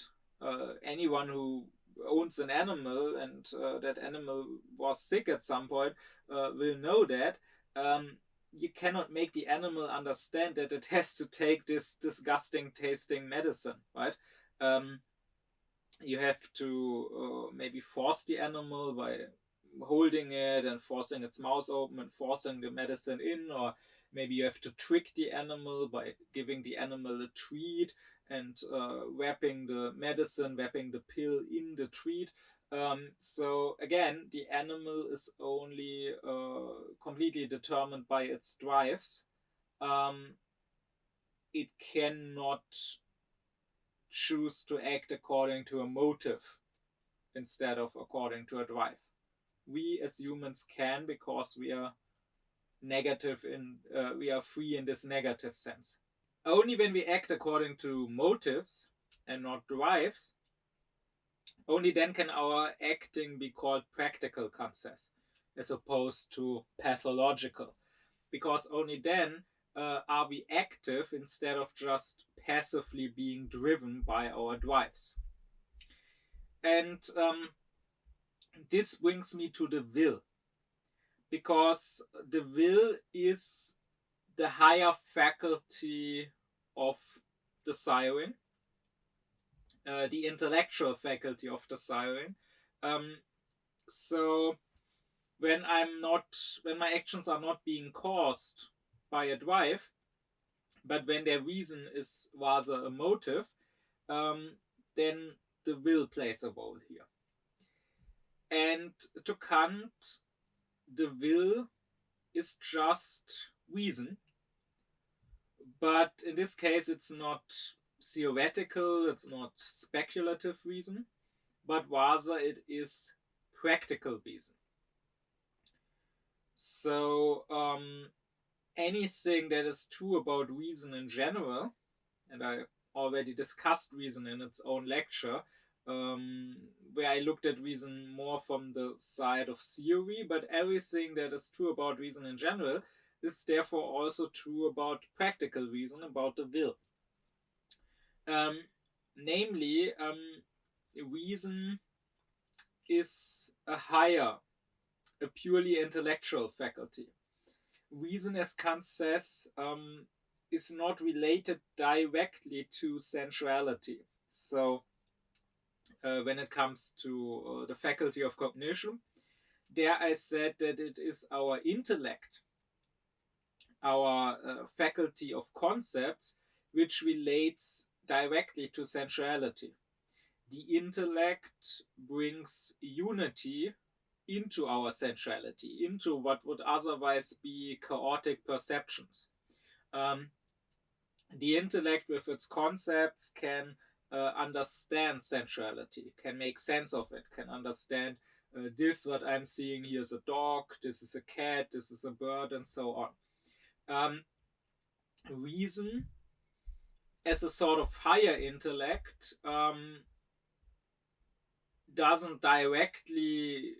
Anyone who owns an animal and that animal was sick at some point will know that. You cannot make the animal understand that it has to take this disgusting tasting medicine, right? You have to maybe force the animal by holding it and forcing its mouth open and forcing the medicine in, or maybe you have to trick the animal by giving the animal a treat and wrapping the medicine, wrapping the pill in the treat. So again, the animal is only completely determined by its drives. It cannot choose to act according to a motive instead of according to a drive. We as humans can, because we are we are free in this negative sense. Only when we act according to motives and not drives, only then can our acting be called practical, Kant says, as opposed to pathological. Because only then are we active instead of just passively being driven by our drives. And this brings me to the will, because the will is the higher faculty of the siren, the intellectual faculty of the siren. So when my actions are not being caused by a drive, but when their reason is rather a motive, then the will plays a role here. And to Kant, the will is just reason, but in this case it's not theoretical, it's not speculative reason, but rather it is practical reason. So anything that is true about reason in general, and I already discussed reason in its own lecture, where I looked at reason more from the side of theory, but everything that is true about reason in general is therefore also true about practical reason, about the will. Namely, reason is a purely intellectual faculty. Reason, as Kant says, is not related directly to sensuality. So when it comes to the faculty of cognition, there I said that it is our intellect, our faculty of concepts, which relates directly to sensuality. The intellect brings unity into our sensuality, into what would otherwise be chaotic perceptions. The intellect with its concepts can understand sensuality, can make sense of it, can understand this, what I'm seeing here is a dog, this is a cat, this is a bird, and so on. Reason, as a sort of higher intellect, doesn't directly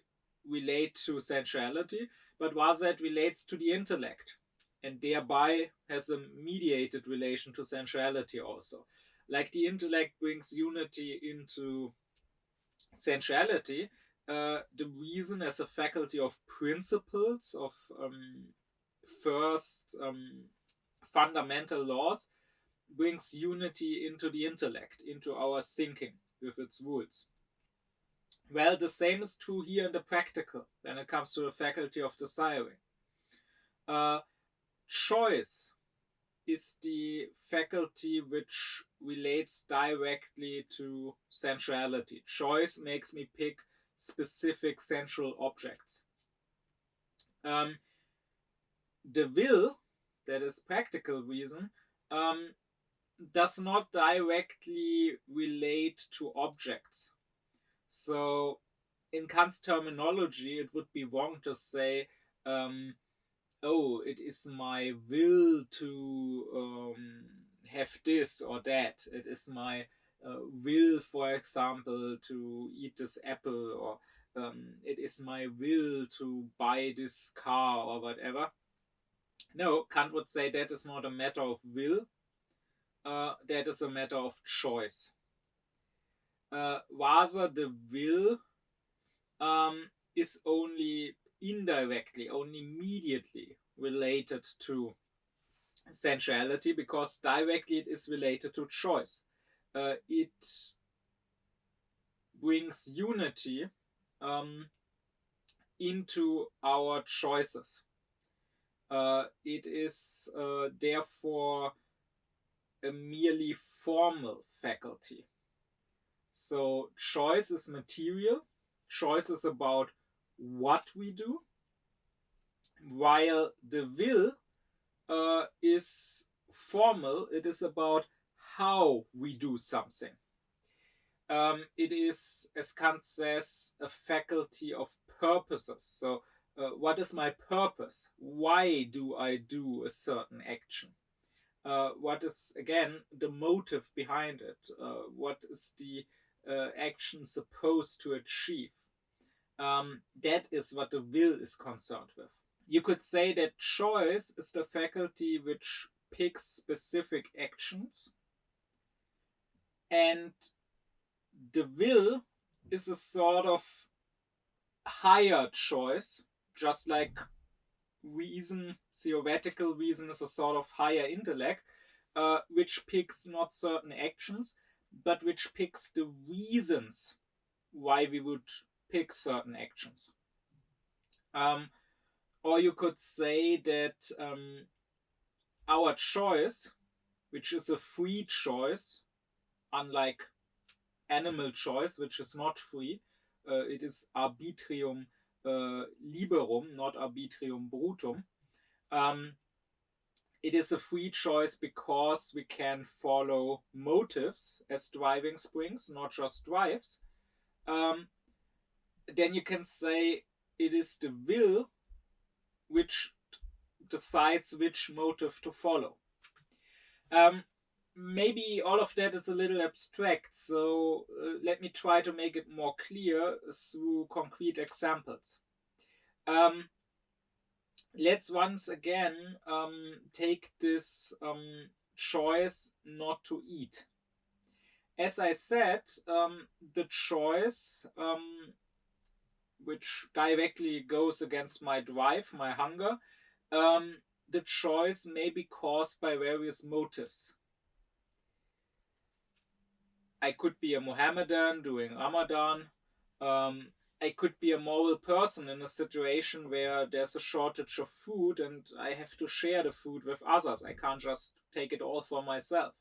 relate to sensuality, but rather it relates to the intellect, and thereby has a mediated relation to sensuality also. Like the intellect brings unity into sensuality, the reason as a faculty of principles, of first fundamental laws, brings unity into the intellect, into our thinking with its rules. Well, the same is true here in the practical when it comes to the faculty of desiring. Choice is the faculty which relates directly to sensuality. Choice makes me pick specific sensual objects. The will, that is practical reason, does not directly relate to objects. So, in Kant's terminology, it would be wrong to say, oh, it is my will to have this or that. It is my will, for example, to eat this apple, or it is my will to buy this car, or whatever. No, Kant would say that is not a matter of will, that is a matter of choice. Rather, the will is only indirectly, only mediately related to sensuality, because directly it is related to choice. It brings unity into our choices. It is therefore a merely formal faculty. So choice is material, choice is about what we do, while the will is formal, it is about how we do something. It is, as Kant says, a faculty of purposes. So, what is my purpose? Why do I do a certain action? What is, again, the motive behind it? What is the action supposed to achieve? That is what the will is concerned with. You could say that choice is the faculty which picks specific actions, and the will is a sort of higher choice, just like reason, theoretical reason is a sort of higher intellect, which picks not certain actions, but which picks the reasons why we would pick certain actions. Or you could say that our choice, which is a free choice, unlike animal choice, which is not free, it is arbitrium liberum, not arbitrium brutum. It is a free choice because we can follow motives as driving springs, not just drives. Then you can say it is the will which decides which motive to follow. Maybe all of that is a little abstract, so let me try to make it more clear through concrete examples. Let's once again take this choice not to eat. As I said, the choice which directly goes against my drive, my hunger, the choice may be caused by various motives. I could be a Mohammedan doing Ramadan. I could be a moral person in a situation where there's a shortage of food and I have to share the food with others. I can't just take it all for myself.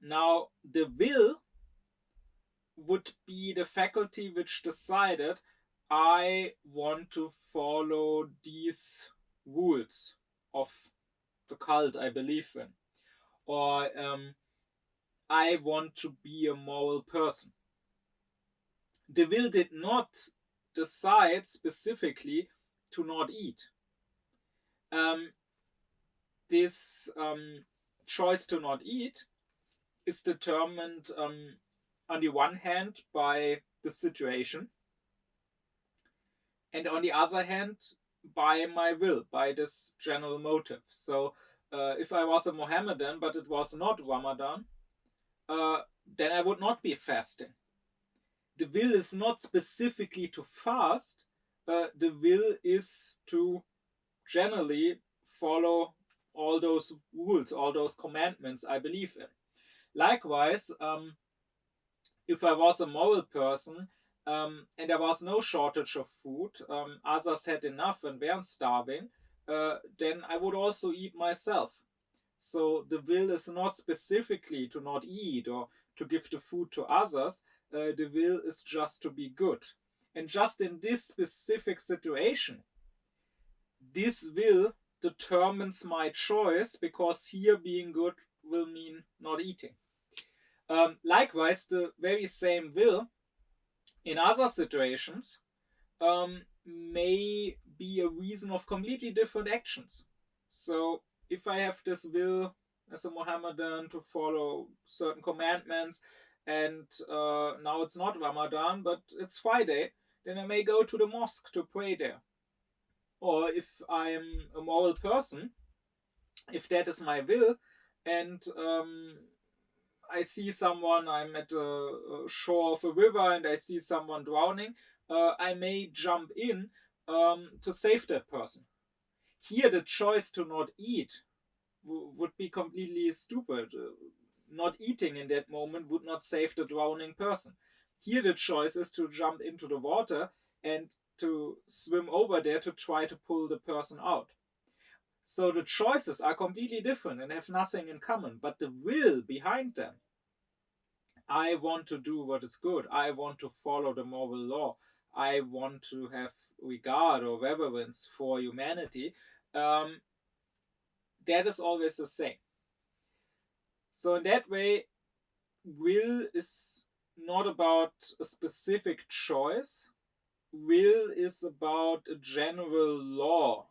Now, the will would be the faculty which decided I want to follow these rules of the cult I believe in, or I want to be a moral person. The will did not decide specifically to not eat. This choice to not eat is determined on the one hand by the situation, and on the other hand by my will, by this general motive. So if I was a Mohammedan but it was not Ramadan, then I would not be fasting. The will is not specifically to fast, the will is to generally follow all those rules, all those commandments I believe in. Likewise, if I was a moral person, and there was no shortage of food, others had enough and weren't starving, then I would also eat myself. So the will is not specifically to not eat or to give the food to others. The will is just to be good. And just in this specific situation, this will determines my choice, because here being good will mean not eating. Likewise, the very same will in other situations may be a reason of completely different actions. So if I have this will as a Mohammedan to follow certain commandments, and now it's not Ramadan but it's Friday, then I may go to the mosque to pray there. Or if I'm a moral person, if that is my will, and I see someone, I'm at the shore of a river and I see someone drowning, I may jump in to save that person. Here, the choice to not eat would be completely stupid. Not eating in that moment would not save the drowning person. Here, the choice is to jump into the water and to swim over there to try to pull the person out. So the choices are completely different and have nothing in common, but the will behind them, I want to do what is good, I want to follow the moral law, I want to have regard or reverence for humanity, that is always the same. So in that way, will is not about a specific choice. Will is about a general law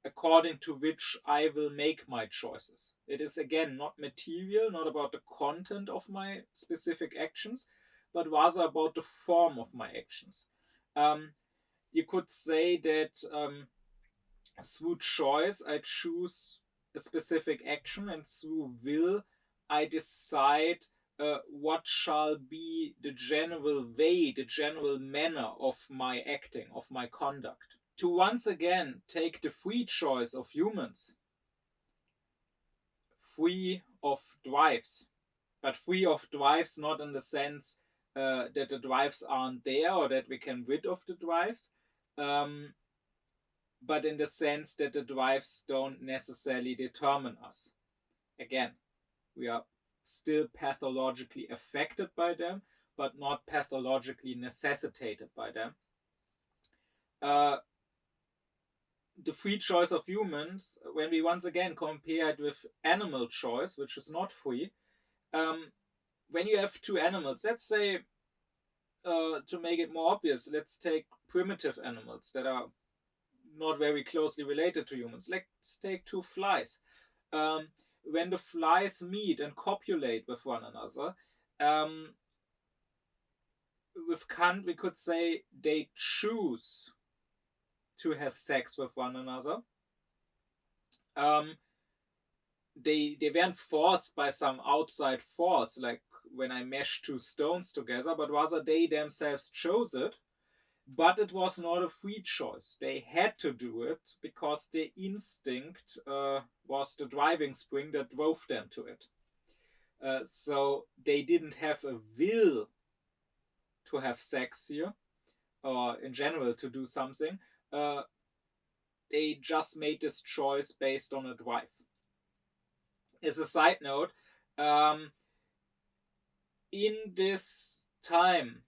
according to which I will make my choices. It is again not material, not about the content of my specific actions, but rather about the form of my actions. You could say that through choice I choose a specific action, and through will I decide what shall be the general way, the general manner of my acting, of my conduct. To once again take the free choice of humans, free of drives, but free of drives not in the sense that the drives aren't there or that we can rid of the drives, but in the sense that the drives don't necessarily determine us. Again, we are still pathologically affected by them, but not pathologically necessitated by them. The free choice of humans, when we once again compare it with animal choice, which is not free, when you have two animals, let's say, to make it more obvious, let's take primitive animals that are not very closely related to humans. Let's take two flies. When the flies meet and copulate with one another, with Kant, we could say they choose to have sex with one another. They weren't forced by some outside force, like when I mesh two stones together, but rather they themselves chose it. But it was not a free choice. They had to do it because their instinct was the driving spring that drove them to it. So they didn't have a will to have sex here, or in general to do something. They just made this choice based on a drive. As a side note, in this time,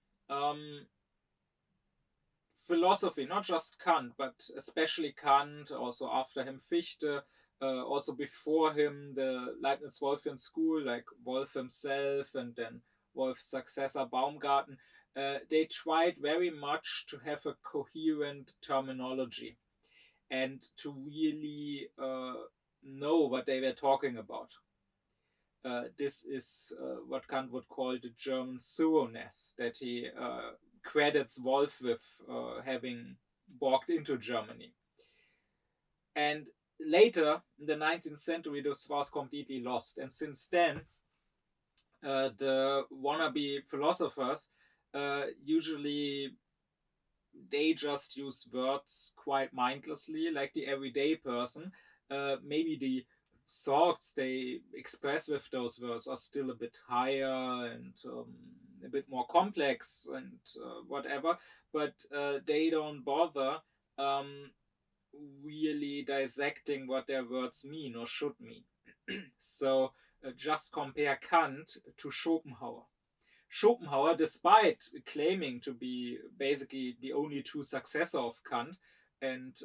philosophy, not just Kant, but especially Kant, also after him Fichte, also before him the Leibniz-Wolffian school, like Wolff himself and then Wolff's successor Baumgarten, they tried very much to have a coherent terminology and to really know what they were talking about. This is what Kant would call the German thoroughness that he credits Wolff with having walked into Germany. And later, in the 19th century, this was completely lost. And since then, the wannabe philosophers usually they just use words quite mindlessly, like the everyday person. Maybe the thoughts they express with those words are still a bit higher and a bit more complex and whatever, but they don't bother um, really dissecting what their words mean or should mean. So just compare Kant to Schopenhauer. Schopenhauer, despite claiming to be basically the only true successor of Kant and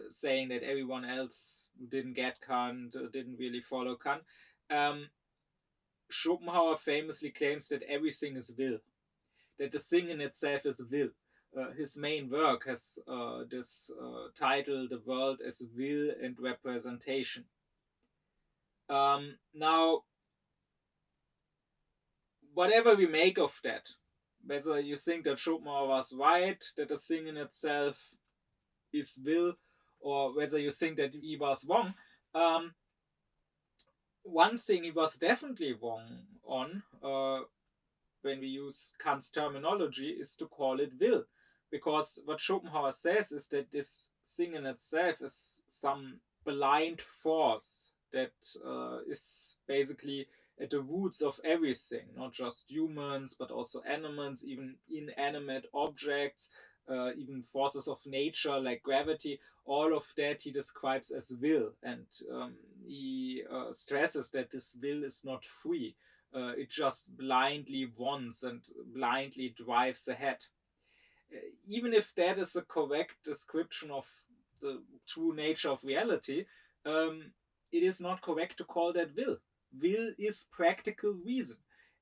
saying that everyone else who didn't get Kant, didn't really follow Kant, Schopenhauer famously claims that everything is will, that the thing in itself is will. His main work has this title, The World as Will and Representation. Now, whatever we make of that, whether you think that Schopenhauer was right, that the thing in itself is will, or whether you think that he was wrong, one thing he was definitely wrong on, when we use Kant's terminology, is to call it will. Because what Schopenhauer says is that this thing in itself is some blind force that is basically at the roots of everything, not just humans, but also animals, even inanimate objects, even forces of nature like gravity. All of that he describes as will, and he stresses that this will is not free. It just blindly wants and blindly drives ahead. Even if that is a correct description of the true nature of reality, it is not correct to call that will. Will is practical reason.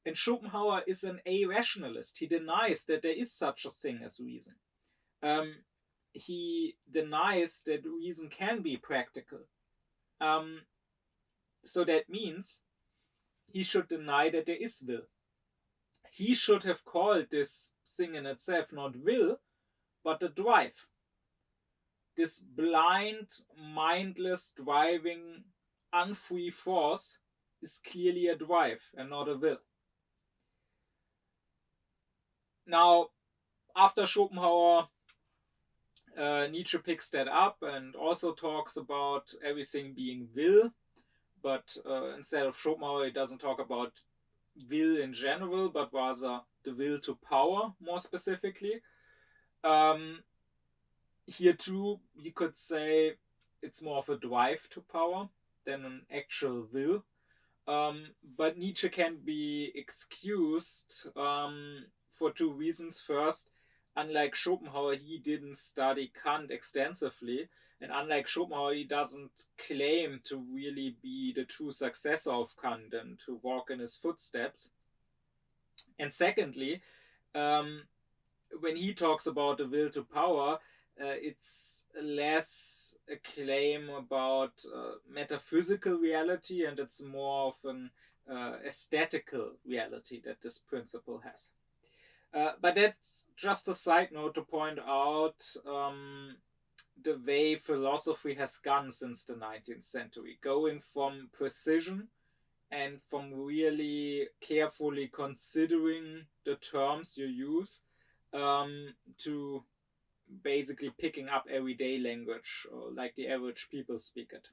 And Schopenhauer is an irrationalist. He denies that there is such a thing as reason. He denies that reason can be practical. So that means he should deny that there is will. He should have called this thing in itself not will, but a drive. This blind, mindless, driving, unfree force is clearly a drive and not a will. Now, after Schopenhauer, Nietzsche picks that up and also talks about everything being will, but instead of Schopenhauer, he doesn't talk about will in general, but rather the will to power more specifically. Here too, you could say it's more of a drive to power than an actual will. But Nietzsche can be excused for two reasons. First, unlike Schopenhauer, he didn't study Kant extensively. And unlike Schopenhauer, he doesn't claim to really be the true successor of Kant and to walk in his footsteps. And secondly, when he talks about the will to power, it's less a claim about metaphysical reality, and it's more of an aesthetical reality that this principle has. But that's just a side note to point out the way philosophy has gone since the 19th century, going from precision and from really carefully considering the terms you use to basically picking up everyday language like the average people speak it.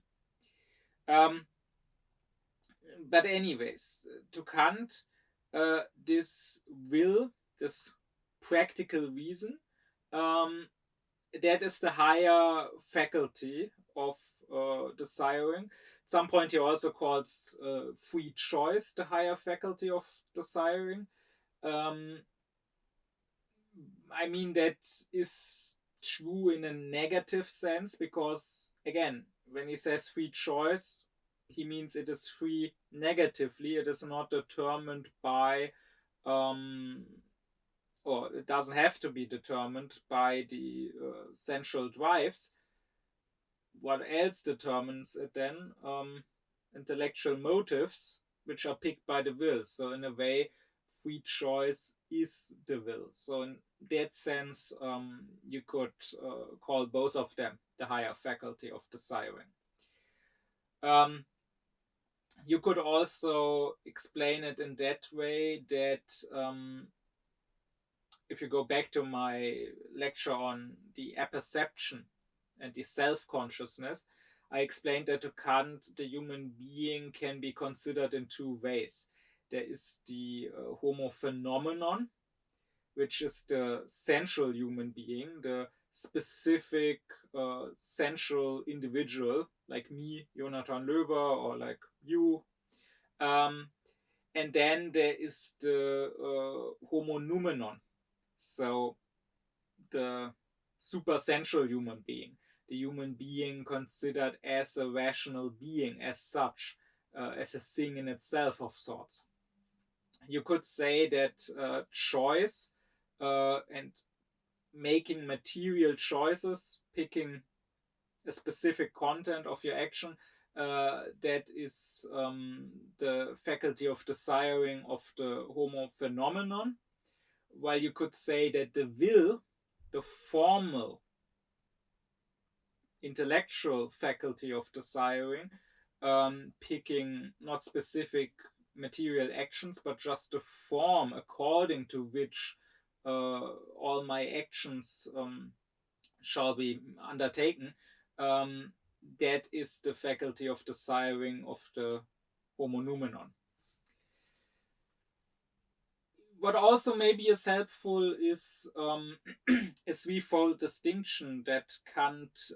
But anyways, to Kant, this will, this practical reason, that is the higher faculty of desiring. At some point he also calls free choice the higher faculty of desiring. I mean, that is true in a negative sense because, again, when he says free choice, he means it is free negatively. It is not determined by, or it doesn't have to be determined by the sensual drives. What else determines it then? Intellectual motives, which are picked by the will. So in a way, free choice is the will. So in that sense, you could call both of them the higher faculty of desiring. You could also explain it in that way that if you go back to my lecture on the apperception and the self-consciousness, I explained that to Kant, the human being can be considered in two ways. There is the homo phenomenon, which is the sensual human being, the specific sensual individual, like me, Jonathan Löwer, or like you. And then there is the homo noumenon, so the super sensual human being, the human being considered as a rational being, as such, as a thing in itself of sorts. You could say that choice and making material choices, picking a specific content of your action, that is the faculty of desiring of the homo phenomenon, while you could say that the will, the formal intellectual faculty of desiring, picking not specific material actions, but just the form according to which all my actions shall be undertaken, that is the faculty of desiring of the homo noumenon. What also maybe is helpful is a threefold distinction that Kant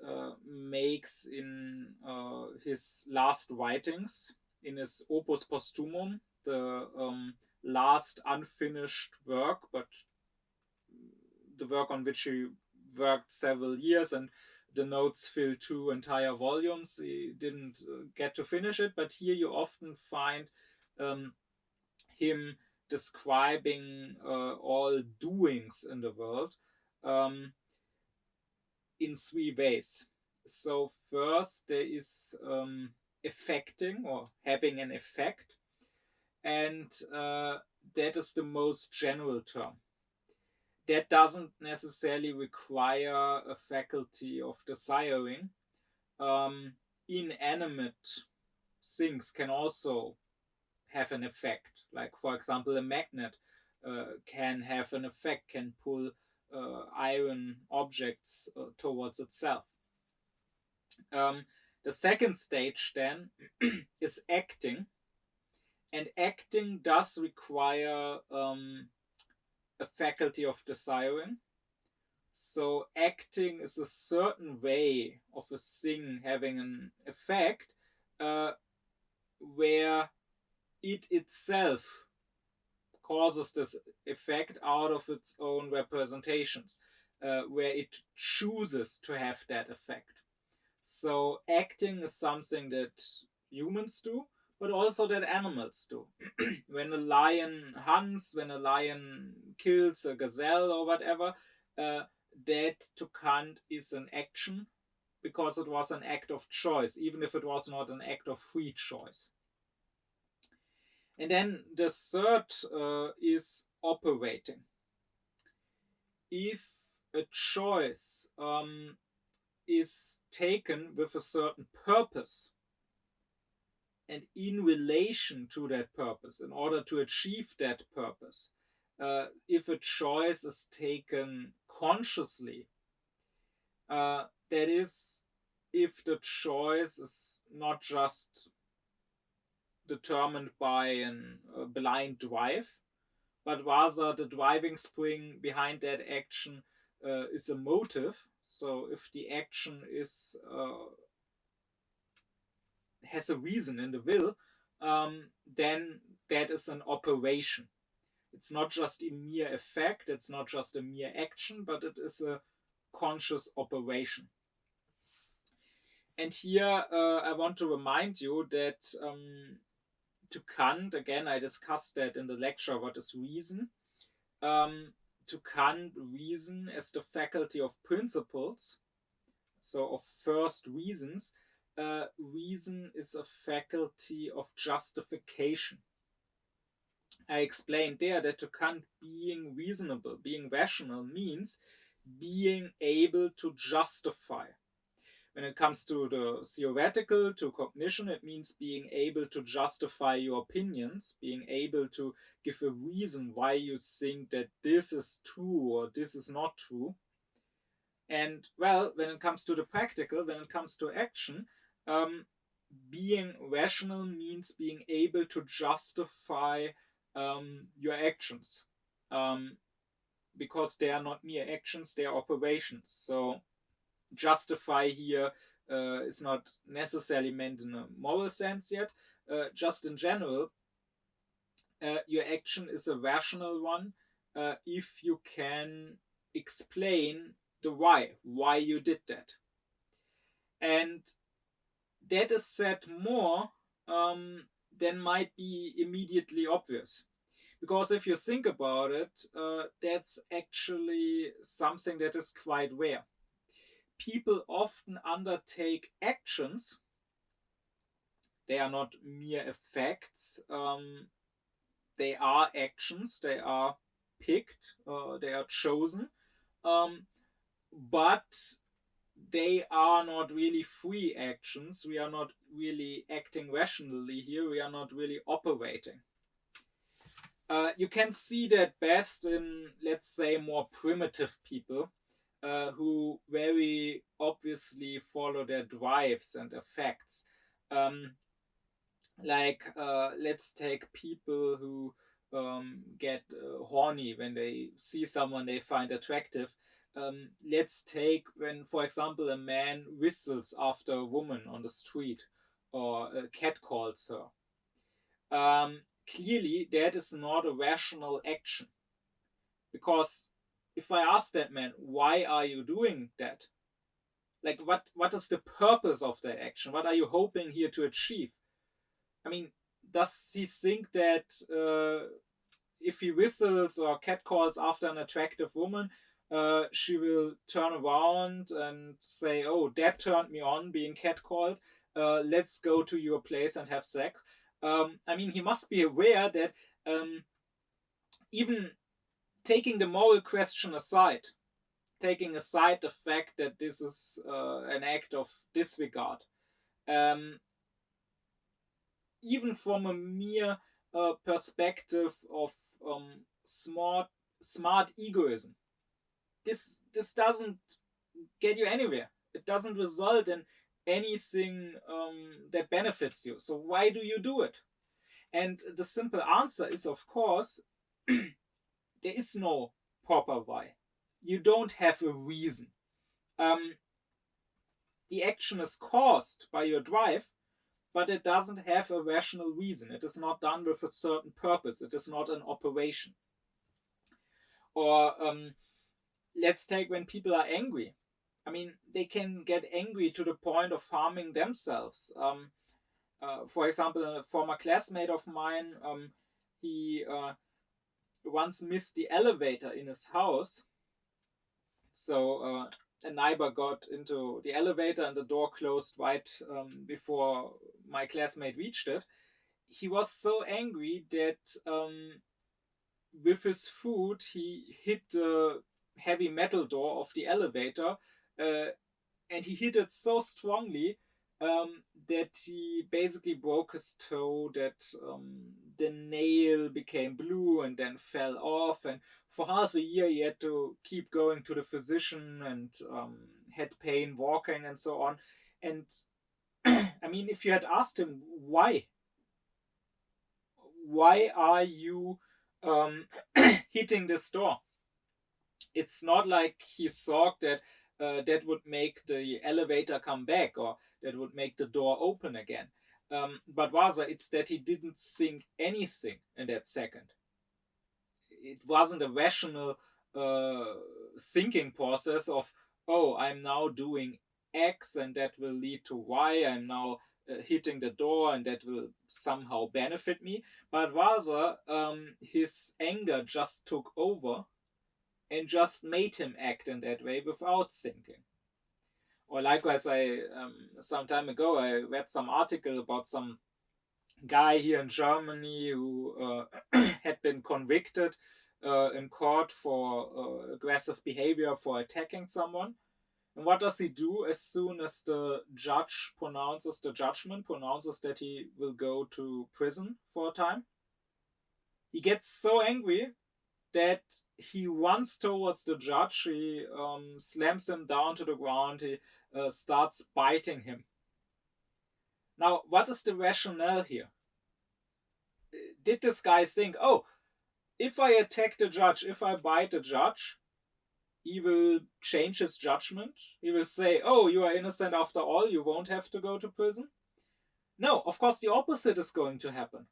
makes in his last writings, in his Opus Posthumum, the last unfinished work, but the work on which he worked several years, and the notes fill 2 entire volumes. He didn't get to finish it, but here you often find him describing all doings in the world in 3 ways. So first there is affecting, or having an effect, and that is the most general term. That doesn't necessarily require a faculty of desiring. Inanimate things can also have an effect. Like, for example, a magnet can have an effect, can pull iron objects towards itself. The second stage then is acting, and acting does require a faculty of desiring. So acting is a certain way of a thing having an effect where it itself causes this effect out of its own representations, where it chooses to have that effect. So acting is something that humans do, but also that animals do. When a lion hunts, when a lion kills a gazelle or whatever, that to Kant is an action, because it was an act of choice, even if it was not an act of free choice. And then the third is operating. If a choice is taken with a certain purpose, and in relation to that purpose, in order to achieve that purpose, if a choice is taken consciously, that is, if the choice is not just determined by a blind drive, but rather the driving spring behind that action is a motive. So if the action is has a reason in the will, then that is an operation. It's not just a mere effect, it's not just a mere action, but it is a conscious operation. And here I want to remind you that to Kant, again, I discussed that in the lecture, what is reason? To Kant, reason is the faculty of principles, so of first reasons. Reason is a faculty of justification. I explained there that to Kant, being reasonable, being rational, means being able to justify. When it comes to the theoretical, to cognition, it means being able to justify your opinions, being able to give a reason why you think that this is true or this is not true. And well, when it comes to the practical, when it comes to action, being rational means being able to justify your actions, because they are not mere actions, they are operations. So justify here is not necessarily meant in a moral sense yet. Just in general, your action is a rational one if you can explain the why you did that. And that is said more than might be immediately obvious. Because if you think about it, that's actually something that is quite rare. People often undertake actions, they are not mere effects, they are actions, they are picked, they are chosen, but they are not really free actions. We are not really acting rationally here, we are not really operating. You can see that best in, let's say, more primitive people who very obviously follow their drives and affects. Let's take people who get horny when they see someone they find attractive. Let's take when, for example, a man whistles after a woman on the street or a cat calls her. Clearly, that is not a rational action. Because if I ask that man, why are you doing that? Like, what is the purpose of that action? What are you hoping here to achieve? I mean, does he think that if he whistles or catcalls after an attractive woman, she will turn around and say, "Oh, that turned me on, being catcalled. Let's go to your place and have sex." I mean, he must be aware that even taking the moral question aside, taking aside the fact that this is an act of disregard, even from a mere perspective of smart egoism, this doesn't get you anywhere. It doesn't result in anything that benefits you. So why do you do it? And the simple answer is, of course, there is no proper why. You don't have a reason. The action is caused by your drive, but it doesn't have a rational reason. It is not done with a certain purpose. It is not an operation. Or let's take when people are angry. I mean, they can get angry to the point of harming themselves. For example, a former classmate of mine, he once missed the elevator in his house. So a neighbor got into the elevator and the door closed right before my classmate reached it. He was so angry that with his foot he hit the heavy metal door of the elevator, and he hit it so strongly that he basically broke his toe, that the nail became blue and then fell off, and for half a year he had to keep going to the physician and had pain walking and so on. And I mean, if you had asked him why are you hitting this door, it's not like he thought that that would make the elevator come back or that would make the door open again. But rather, it's that he didn't think anything in that second. It wasn't a rational thinking process of, oh, I'm now doing X and that will lead to Y. I'm now hitting the door and that will somehow benefit me. But rather, his anger just took over and just made him act in that way without thinking. Or likewise, some time ago I read some article about some guy here in Germany who had been convicted in court for aggressive behavior for attacking someone. And what does he do as soon as the judge pronounces the judgment, pronounces that he will go to prison for a time? He gets so angry that he runs towards the judge, he slams him down to the ground, he starts biting him. Now, what is the rationale here? Did this guy think, oh, if I attack the judge, if I bite the judge, he will change his judgment? He will say, oh, you are innocent after all, you won't have to go to prison? No, of course, the opposite is going to happen.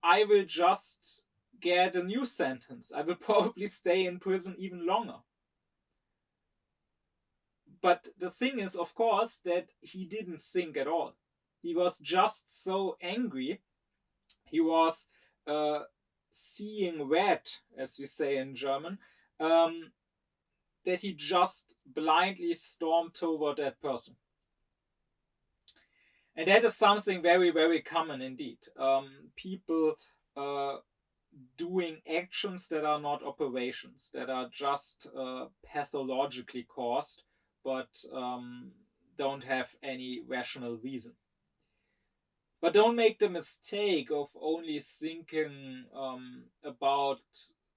I will just get a new sentence. I will probably stay in prison even longer. But the thing is, of course, that he didn't think at all. He was just so angry. He was seeing red, as we say in German, that he just blindly stormed toward that person. And that is something very, very common indeed. People doing actions that are not operations, that are just pathologically caused, but don't have any rational reason. But don't make the mistake of only thinking about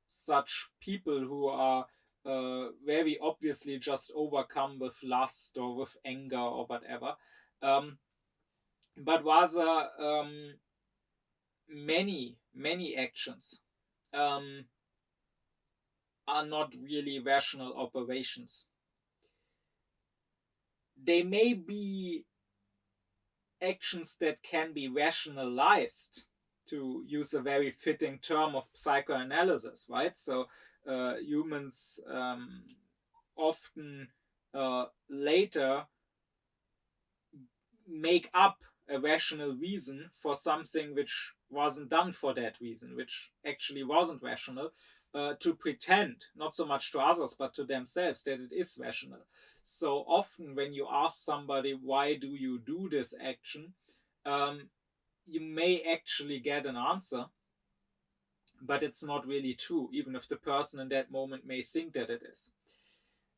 such people who are very obviously just overcome with lust or with anger or whatever. But rather many actions are not really rational operations. They may be actions that can be rationalized, to use a very fitting term of psychoanalysis, right? So humans often later make up a rational reason for something which wasn't done for that reason, which actually wasn't rational, to pretend, not so much to others, but to themselves, that it is rational. So often when you ask somebody, why do you do this action, you may actually get an answer, but it's not really true, even if the person in that moment may think that it is.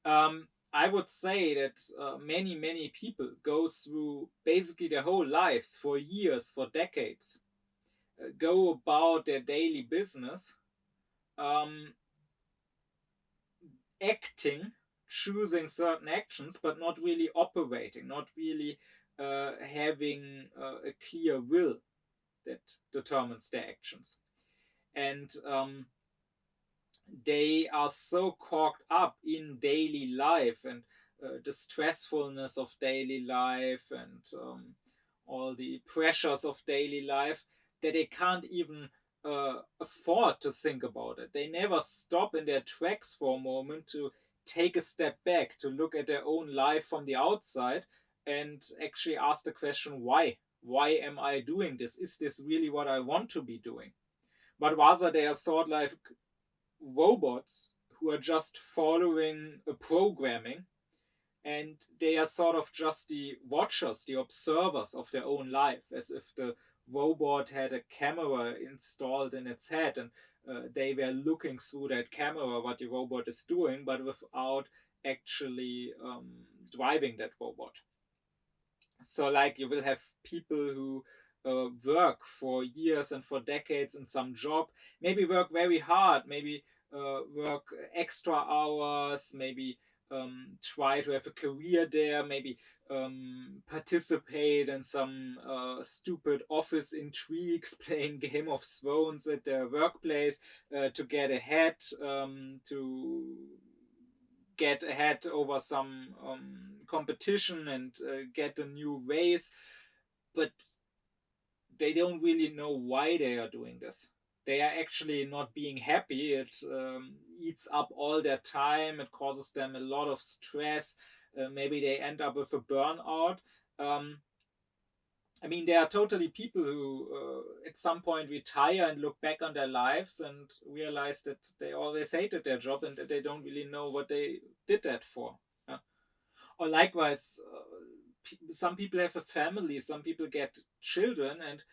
I would say that many people go through basically their whole lives, for years, for decades, go about their daily business, acting, choosing certain actions, but not really operating, not really having a clear will that determines their actions. And they are so caught up in daily life and the stressfulness of daily life and all the pressures of daily life that they can't even afford to think about it. They never stop in their tracks for a moment to take a step back, to look at their own life from the outside and actually ask the question, why? Why am I doing this? Is this really what I want to be doing? But rather they are sort of like robots who are just following a programming, and they are sort of just the watchers, the observers of their own life, as if the robot had a camera installed in its head and they were looking through that camera what the robot is doing, but without actually driving that robot. So like you will have people who work for years and for decades in some job, maybe work very hard, maybe work extra hours, maybe try to have a career there, maybe participate in some stupid office intrigues, playing Game of Thrones at their workplace to get ahead, to get ahead over some competition and get a new race, but they don't really know why they are doing this. They are actually not being happy. It eats up all their time. It causes them a lot of stress. Maybe they end up with a burnout. I mean, there are totally people who at some point retire and look back on their lives and realize that they always hated their job and that they don't really know what they did that for. Yeah? Or likewise, some people have a family, some people get children, and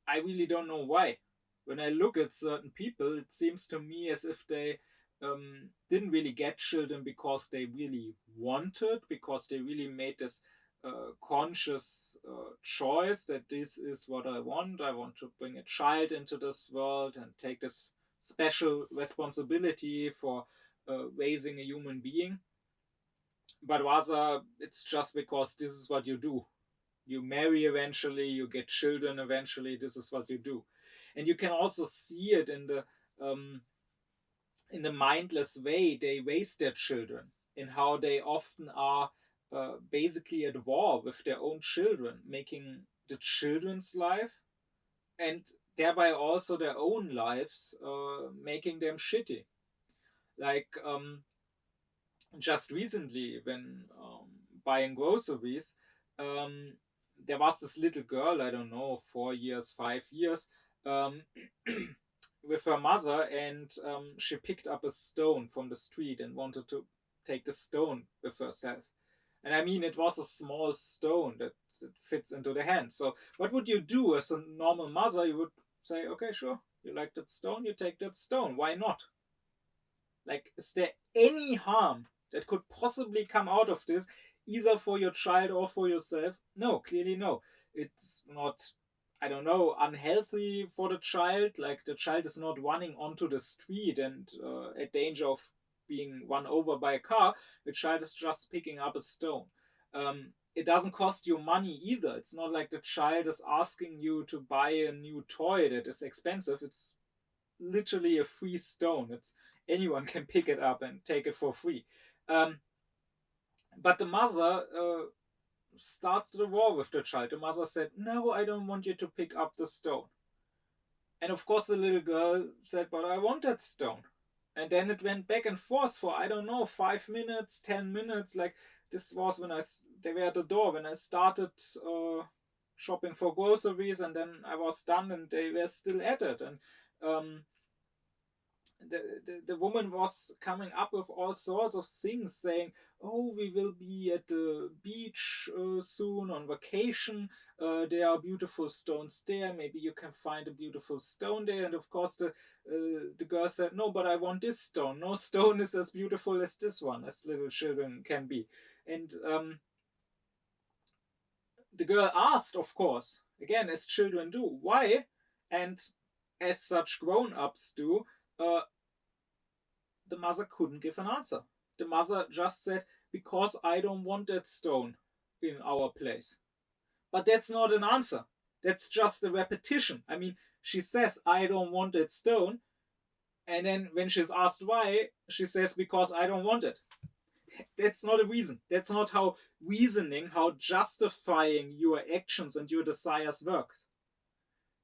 I really don't know why. When I look at certain people, it seems to me as if they didn't really get children because they really wanted, because they really made this conscious choice that this is what I want. I want to bring a child into this world and take this special responsibility for raising a human being. But rather, it's just because this is what you do You marry eventually, you get children eventually, this is what you do. And you can also see it in the mindless way they raise their children, in how they often are basically at war with their own children, making the children's life and thereby also their own lives, making them shitty. Like just recently, when buying groceries, um, there was this little girl, I don't know, 4 years, 5 years, um, with her mother, and she picked up a stone from the street and wanted to take the stone with herself. And I mean, it was a small stone that fits into the hand. So, what would you do as a normal mother? You would say, okay, sure, you like that stone, you take that stone. Why not? Like, is there any harm that could possibly come out of this, either for your child or for yourself? No, clearly no. It's not, I don't know, unhealthy for the child. Like, the child is not running onto the street and at danger of being run over by a car. The child is just picking up a stone. It doesn't cost you money either. It's not like the child is asking you to buy a new toy that is expensive. It's literally a free stone. It's anyone can pick it up and take it for free. But the mother started a war with the child. The mother said, "No, I don't want you to pick up the stone." And of course, the little girl said, "But I want that stone." And then it went back and forth for, I don't know, 5 minutes, 10 minutes. Like, this was when they were at the door when I started shopping for groceries, and then I was done, and they were still at it. And the woman was coming up with all sorts of things, saying, "Oh, we will be at the beach soon on vacation. There are beautiful stones there. Maybe you can find a beautiful stone there." And of course, the girl said, "No, but I want this stone. No stone is as beautiful as this one, as little children can be." And the girl asked, of course, again, as children do, why? And as such grown-ups do, the mother couldn't give an answer. The mother just said, "Because I don't want that stone in our place." But that's not an answer. That's just a repetition. I mean, she says, "I don't want that stone." And then when she's asked why, she says, "Because I don't want it." That's not a reason. That's not how reasoning, how justifying your actions and your desires works.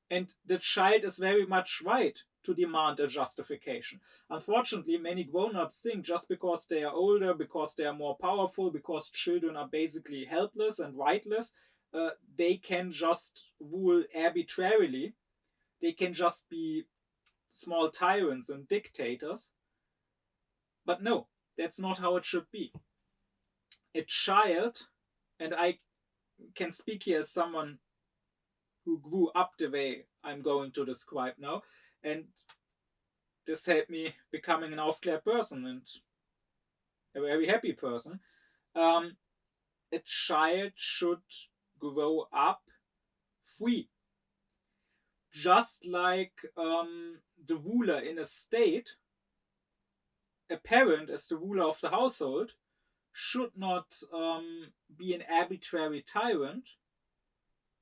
And the child is very much right to demand a justification. Unfortunately, many grown-ups think just because they are older, because they are more powerful, because children are basically helpless and rightless, they can just rule arbitrarily. They can just be small tyrants and dictators. But no, that's not how it should be. A child, and I can speak here as someone who grew up the way I'm going to describe now, and this helped me becoming an aufklärt person and a very happy person. A child should grow up free. Just like the ruler in a state, a parent as the ruler of the household should not be an arbitrary tyrant,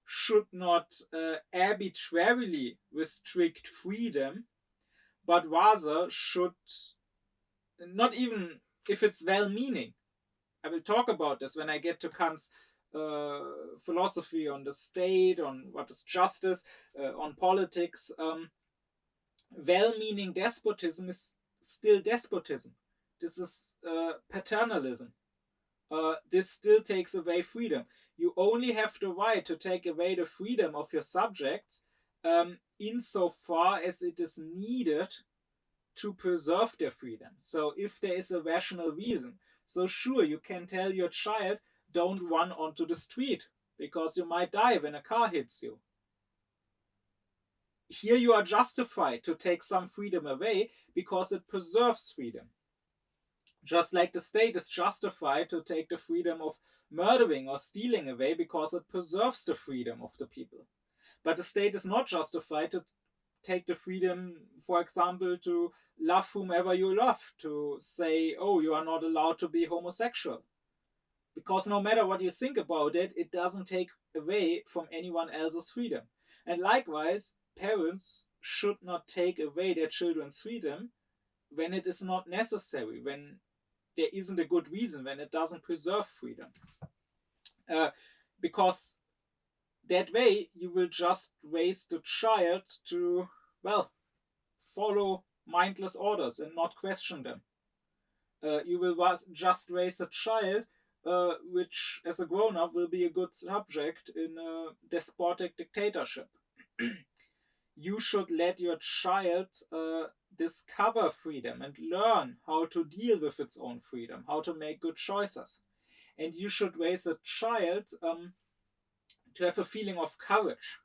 should not arbitrarily restrict freedom, but rather should, not even if it's well-meaning. I will talk about this when I get to Kant's philosophy on the state, on what is justice, on politics. Well-meaning despotism is still despotism. This is paternalism. This still takes away freedom. You only have the right to take away the freedom of your subjects insofar as it is needed to preserve their freedom. So if there is a rational reason. So sure, you can tell your child, "Don't run onto the street because you might die when a car hits you." Here you are justified to take some freedom away because it preserves freedom. Just like the state is justified to take the freedom of murdering or stealing away because it preserves the freedom of the people. But the state is not justified to take the freedom, for example, to love whomever you love, to say, "Oh, you are not allowed to be homosexual," Because no matter what you think about it, it doesn't take away from anyone else's freedom. And likewise, parents should not take away their children's freedom when it is not necessary, when there isn't a good reason, when it doesn't preserve freedom. Because that way you will just raise the child to, well, follow mindless orders and not question them. You will just raise a child which, as a grown-up, will be a good subject in a despotic dictatorship. You should let your child discover freedom and learn how to deal with its own freedom, how to make good choices. And you should raise a child to have a feeling of courage.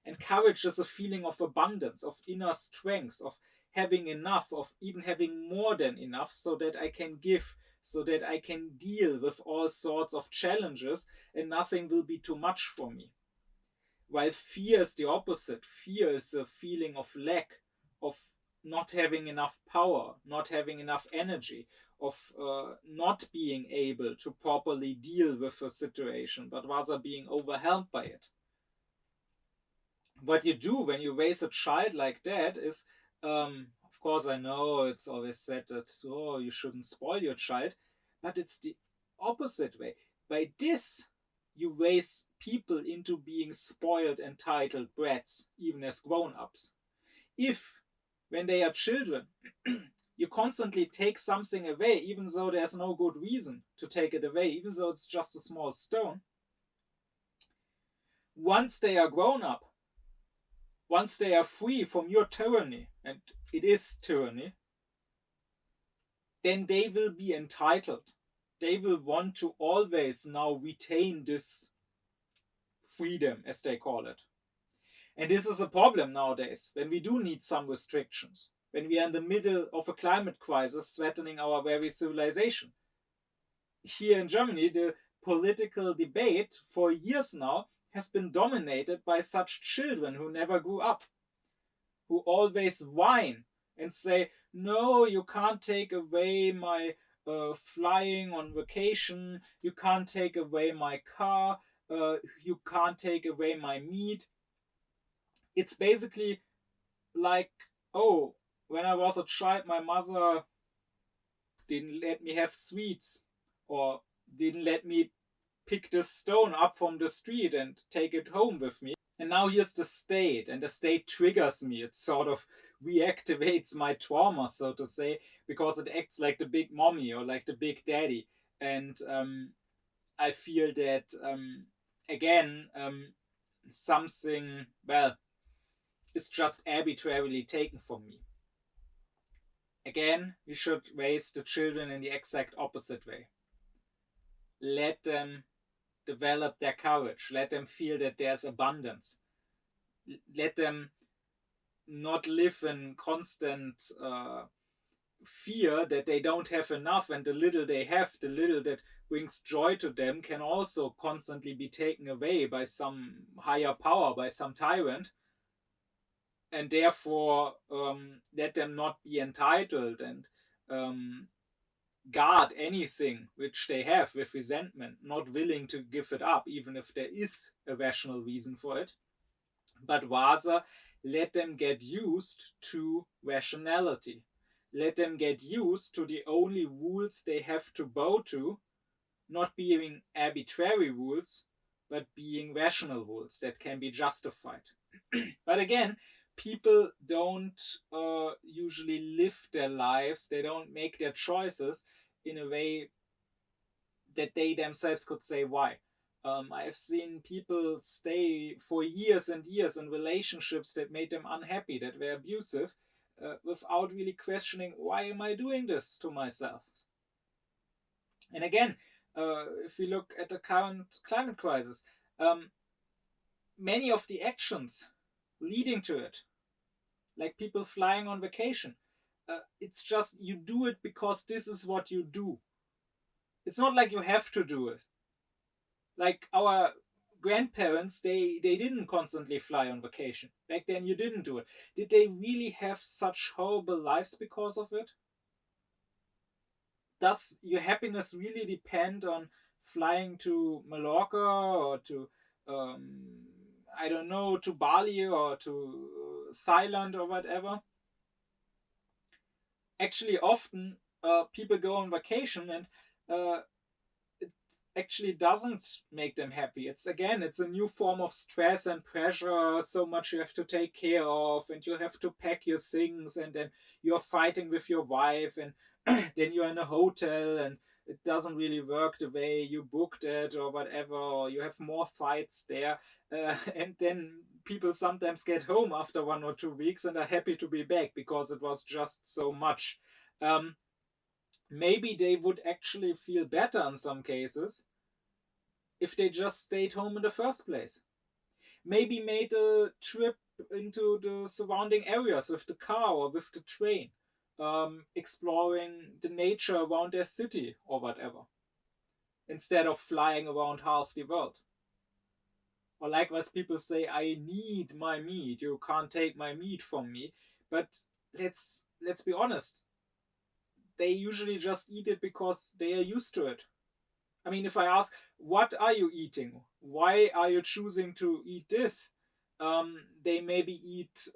And courage is a feeling of abundance, of inner strength, of having enough, of even having more than enough, so that I can give, so that I can deal with all sorts of challenges and nothing will be too much for me. While fear is the opposite. Fear is a feeling of lack, of not having enough power, not having enough energy, of not being able to properly deal with a situation, but rather being overwhelmed by it. What you do when you raise a child like that is, of course, I know it's always said that, oh, you shouldn't spoil your child, but it's the opposite way. By this, you raise people into being spoiled, entitled brats, even as grown-ups. If, when they are children, you constantly take something away, even though there's no good reason to take it away, even though it's just a small stone, once they are grown up, once they are free from your tyranny, and it is tyranny, then they will be entitled. They will want to always now retain this freedom, as they call it. And this is a problem nowadays, when we do need some restrictions, when we are in the middle of a climate crisis threatening our very civilization. Here in Germany, the political debate for years now has been dominated by such children who never grew up, who always whine and say, no, you can't take away my flying on vacation, you can't take away my car, you can't take away my meat. It's basically like, oh, when I was a child, my mother didn't let me have sweets, or didn't let me pick this stone up from the street and take it home with me. And now here's the state, and the state triggers me. It sort of reactivates my trauma, so to say, because it acts like the big mommy or like the big daddy. And I feel that, again, something, well, is just arbitrarily taken from me. Again, we should raise the children in the exact opposite way. Let them develop their courage. Let them feel that there's abundance. Let them not live in constant fear that they don't have enough, and the little they have, the little that brings joy to them, can also constantly be taken away by some higher power, by some tyrant. And therefore, let them not be entitled and guard anything which they have with resentment, not willing to give it up, even if there is a rational reason for it, but rather let them get used to rationality. Let them get used to the only rules they have to bow to, not being arbitrary rules, but being rational rules that can be justified. But again, people don't usually live their lives, they don't make their choices in a way that they themselves could say why. I've seen people stay for years and years in relationships that made them unhappy, that were abusive, without really questioning, why am I doing this to myself? And again, if we look at the current climate crisis, many of the actions leading to it, like people flying on vacation, it's just you do it because this is what you do. It's not like you have to do it. Like our grandparents, they didn't constantly fly on vacation. Back then you didn't do it. Did they really have such horrible lives because of it? Does your happiness really depend on flying to Mallorca or to, I don't know, to Bali or to Thailand or whatever. Actually, often people go on vacation and it actually doesn't make them happy. It's a new form of stress and pressure. So much you have to take care of, and you have to pack your things, and then you're fighting with your wife, and then you're in a hotel, and it doesn't really work the way you booked it or whatever, or you have more fights there. And then people sometimes get home after 1 or 2 weeks and are happy to be back because it was just so much. Maybe they would actually feel better in some cases if they just stayed home in the first place. Maybe made a trip into the surrounding areas with the car or with the train, exploring the nature around their city or whatever, instead of flying around half the world. Or likewise, people say, I need my meat, you can't take my meat from me. But let's be honest, they usually just eat it because they are used to it. I mean, if I ask, what are you eating? Why are you choosing to eat this? They maybe eat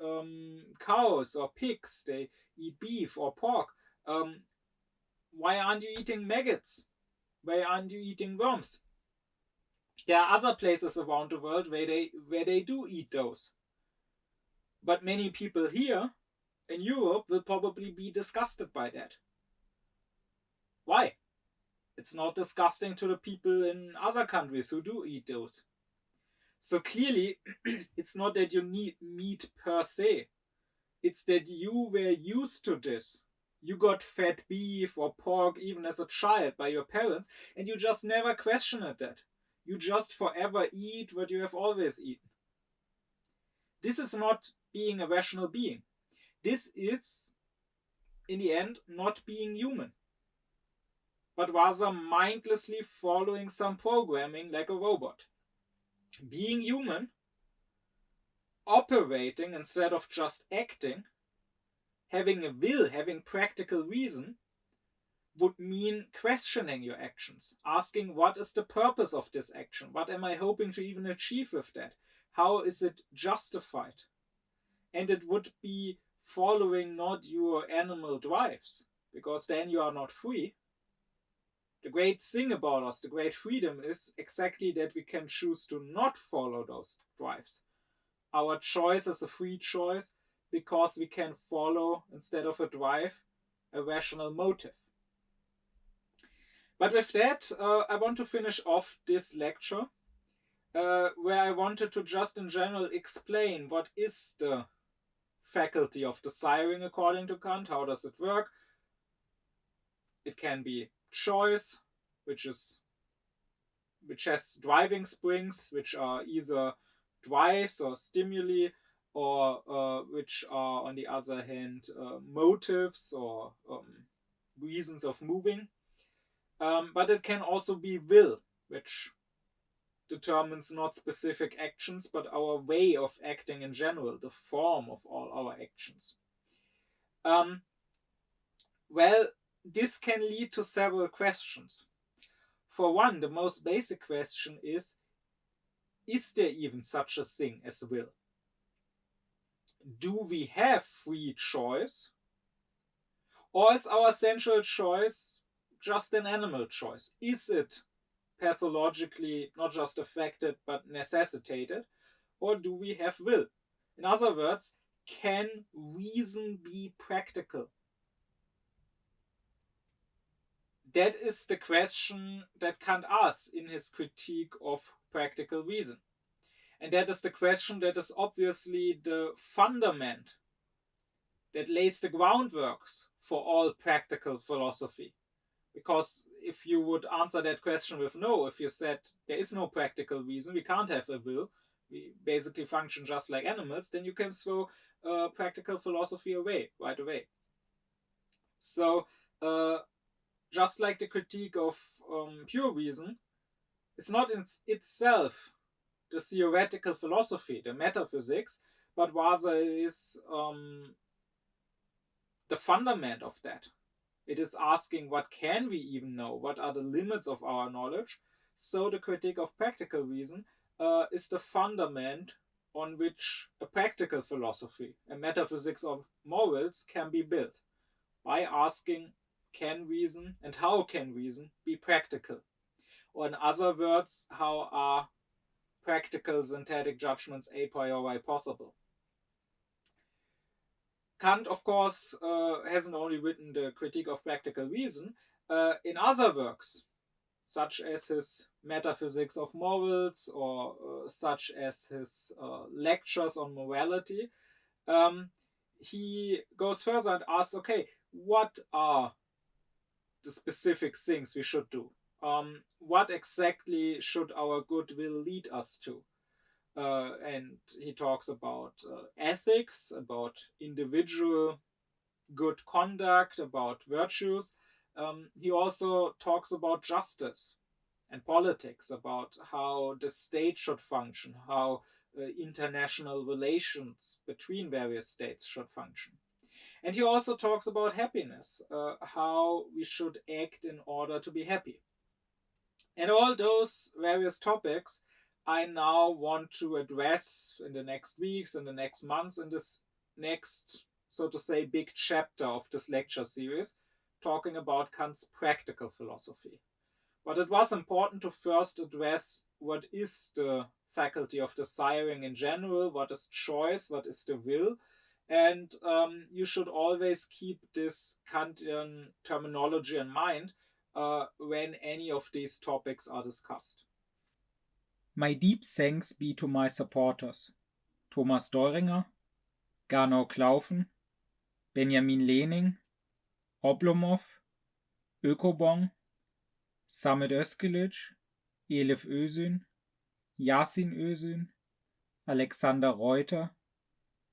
cows or pigs. They eat beef or pork. Why aren't you eating maggots? Why aren't you eating worms? There are other places around the world where they do eat those. But many people here in Europe will probably be disgusted by that. Why? It's not disgusting to the people in other countries who do eat those. So clearly, it's not that you need meat per se. It's that you were used to this. You got fed beef or pork even as a child by your parents, and you just never questioned that. You just forever eat what you have always eaten. This is not being a rational being. This is, in the end, not being human, but rather mindlessly following some programming like a robot. Being human, operating instead of just acting, having a will, having practical reason, would mean questioning your actions, asking what is the purpose of this action? What am I hoping to even achieve with that? How is it justified? And it would be following not your animal drives, because then you are not free. The great thing about us, the great freedom, is exactly that we can choose to not follow those drives. Our choice is a free choice because we can follow, instead of a drive, a rational motive. But with that, I want to finish off this lecture where I wanted to just in general explain what is the faculty of desiring according to Kant. How does it work? It can be choice, which has driving springs, which are either drives or stimuli, or which are on the other hand motives or reasons of moving. But it can also be will, which determines not specific actions, but our way of acting in general, the form of all our actions. Well, this can lead to several questions. For one, the most basic question is there even such a thing as will? Do we have free choice? Or is our sensual choice just an animal choice? Is it pathologically not just affected but necessitated? Or do we have will? In other words, can reason be practical? That is the question that Kant asks in his critique of practical reason. And that is the question that is obviously the fundament that lays the groundwork for all practical philosophy. Because if you would answer that question with no, if you said there is no practical reason, we can't have a will, we basically function just like animals, then you can throw practical philosophy away right away. So just like the critique of pure reason, it's not in itself the theoretical philosophy, the metaphysics, but rather is the fundament of that. It is asking what can we even know, what are the limits of our knowledge, so the critique of practical reason is the fundament on which a practical philosophy, a metaphysics of morals, can be built, by asking, can reason and how can reason be practical? Or in other words, how are practical synthetic judgments a priori possible? Kant, of course, hasn't only written the Critique of Practical Reason. In other works, such as his Metaphysics of Morals or such as his lectures on morality, he goes further and asks, okay, what are the specific things we should do? What exactly should our good will lead us to? And he talks about ethics, about individual good conduct, about virtues. He also talks about justice and politics, about how the state should function, how international relations between various states should function. And he also talks about happiness, how we should act in order to be happy. And all those various topics I now want to address in the next weeks, in the next months, in this next, so to say, big chapter of this lecture series, talking about Kant's practical philosophy. But it was important to first address what is the faculty of desiring in general, what is choice, what is the will. And you should always keep this Kantian terminology in mind when any of these topics are discussed. My deep thanks be to my supporters, Thomas Deuringer, Gernot Klaufen, Benjamin Lehning, Oblomov, Ökobong, Samet Özkilic, Elif Özün, Yasin Özün, Alexander Reuter,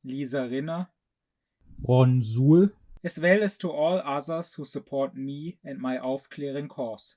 Lisa Rinner, Ron Suhl, as well as to all others who support me and my Aufklären course.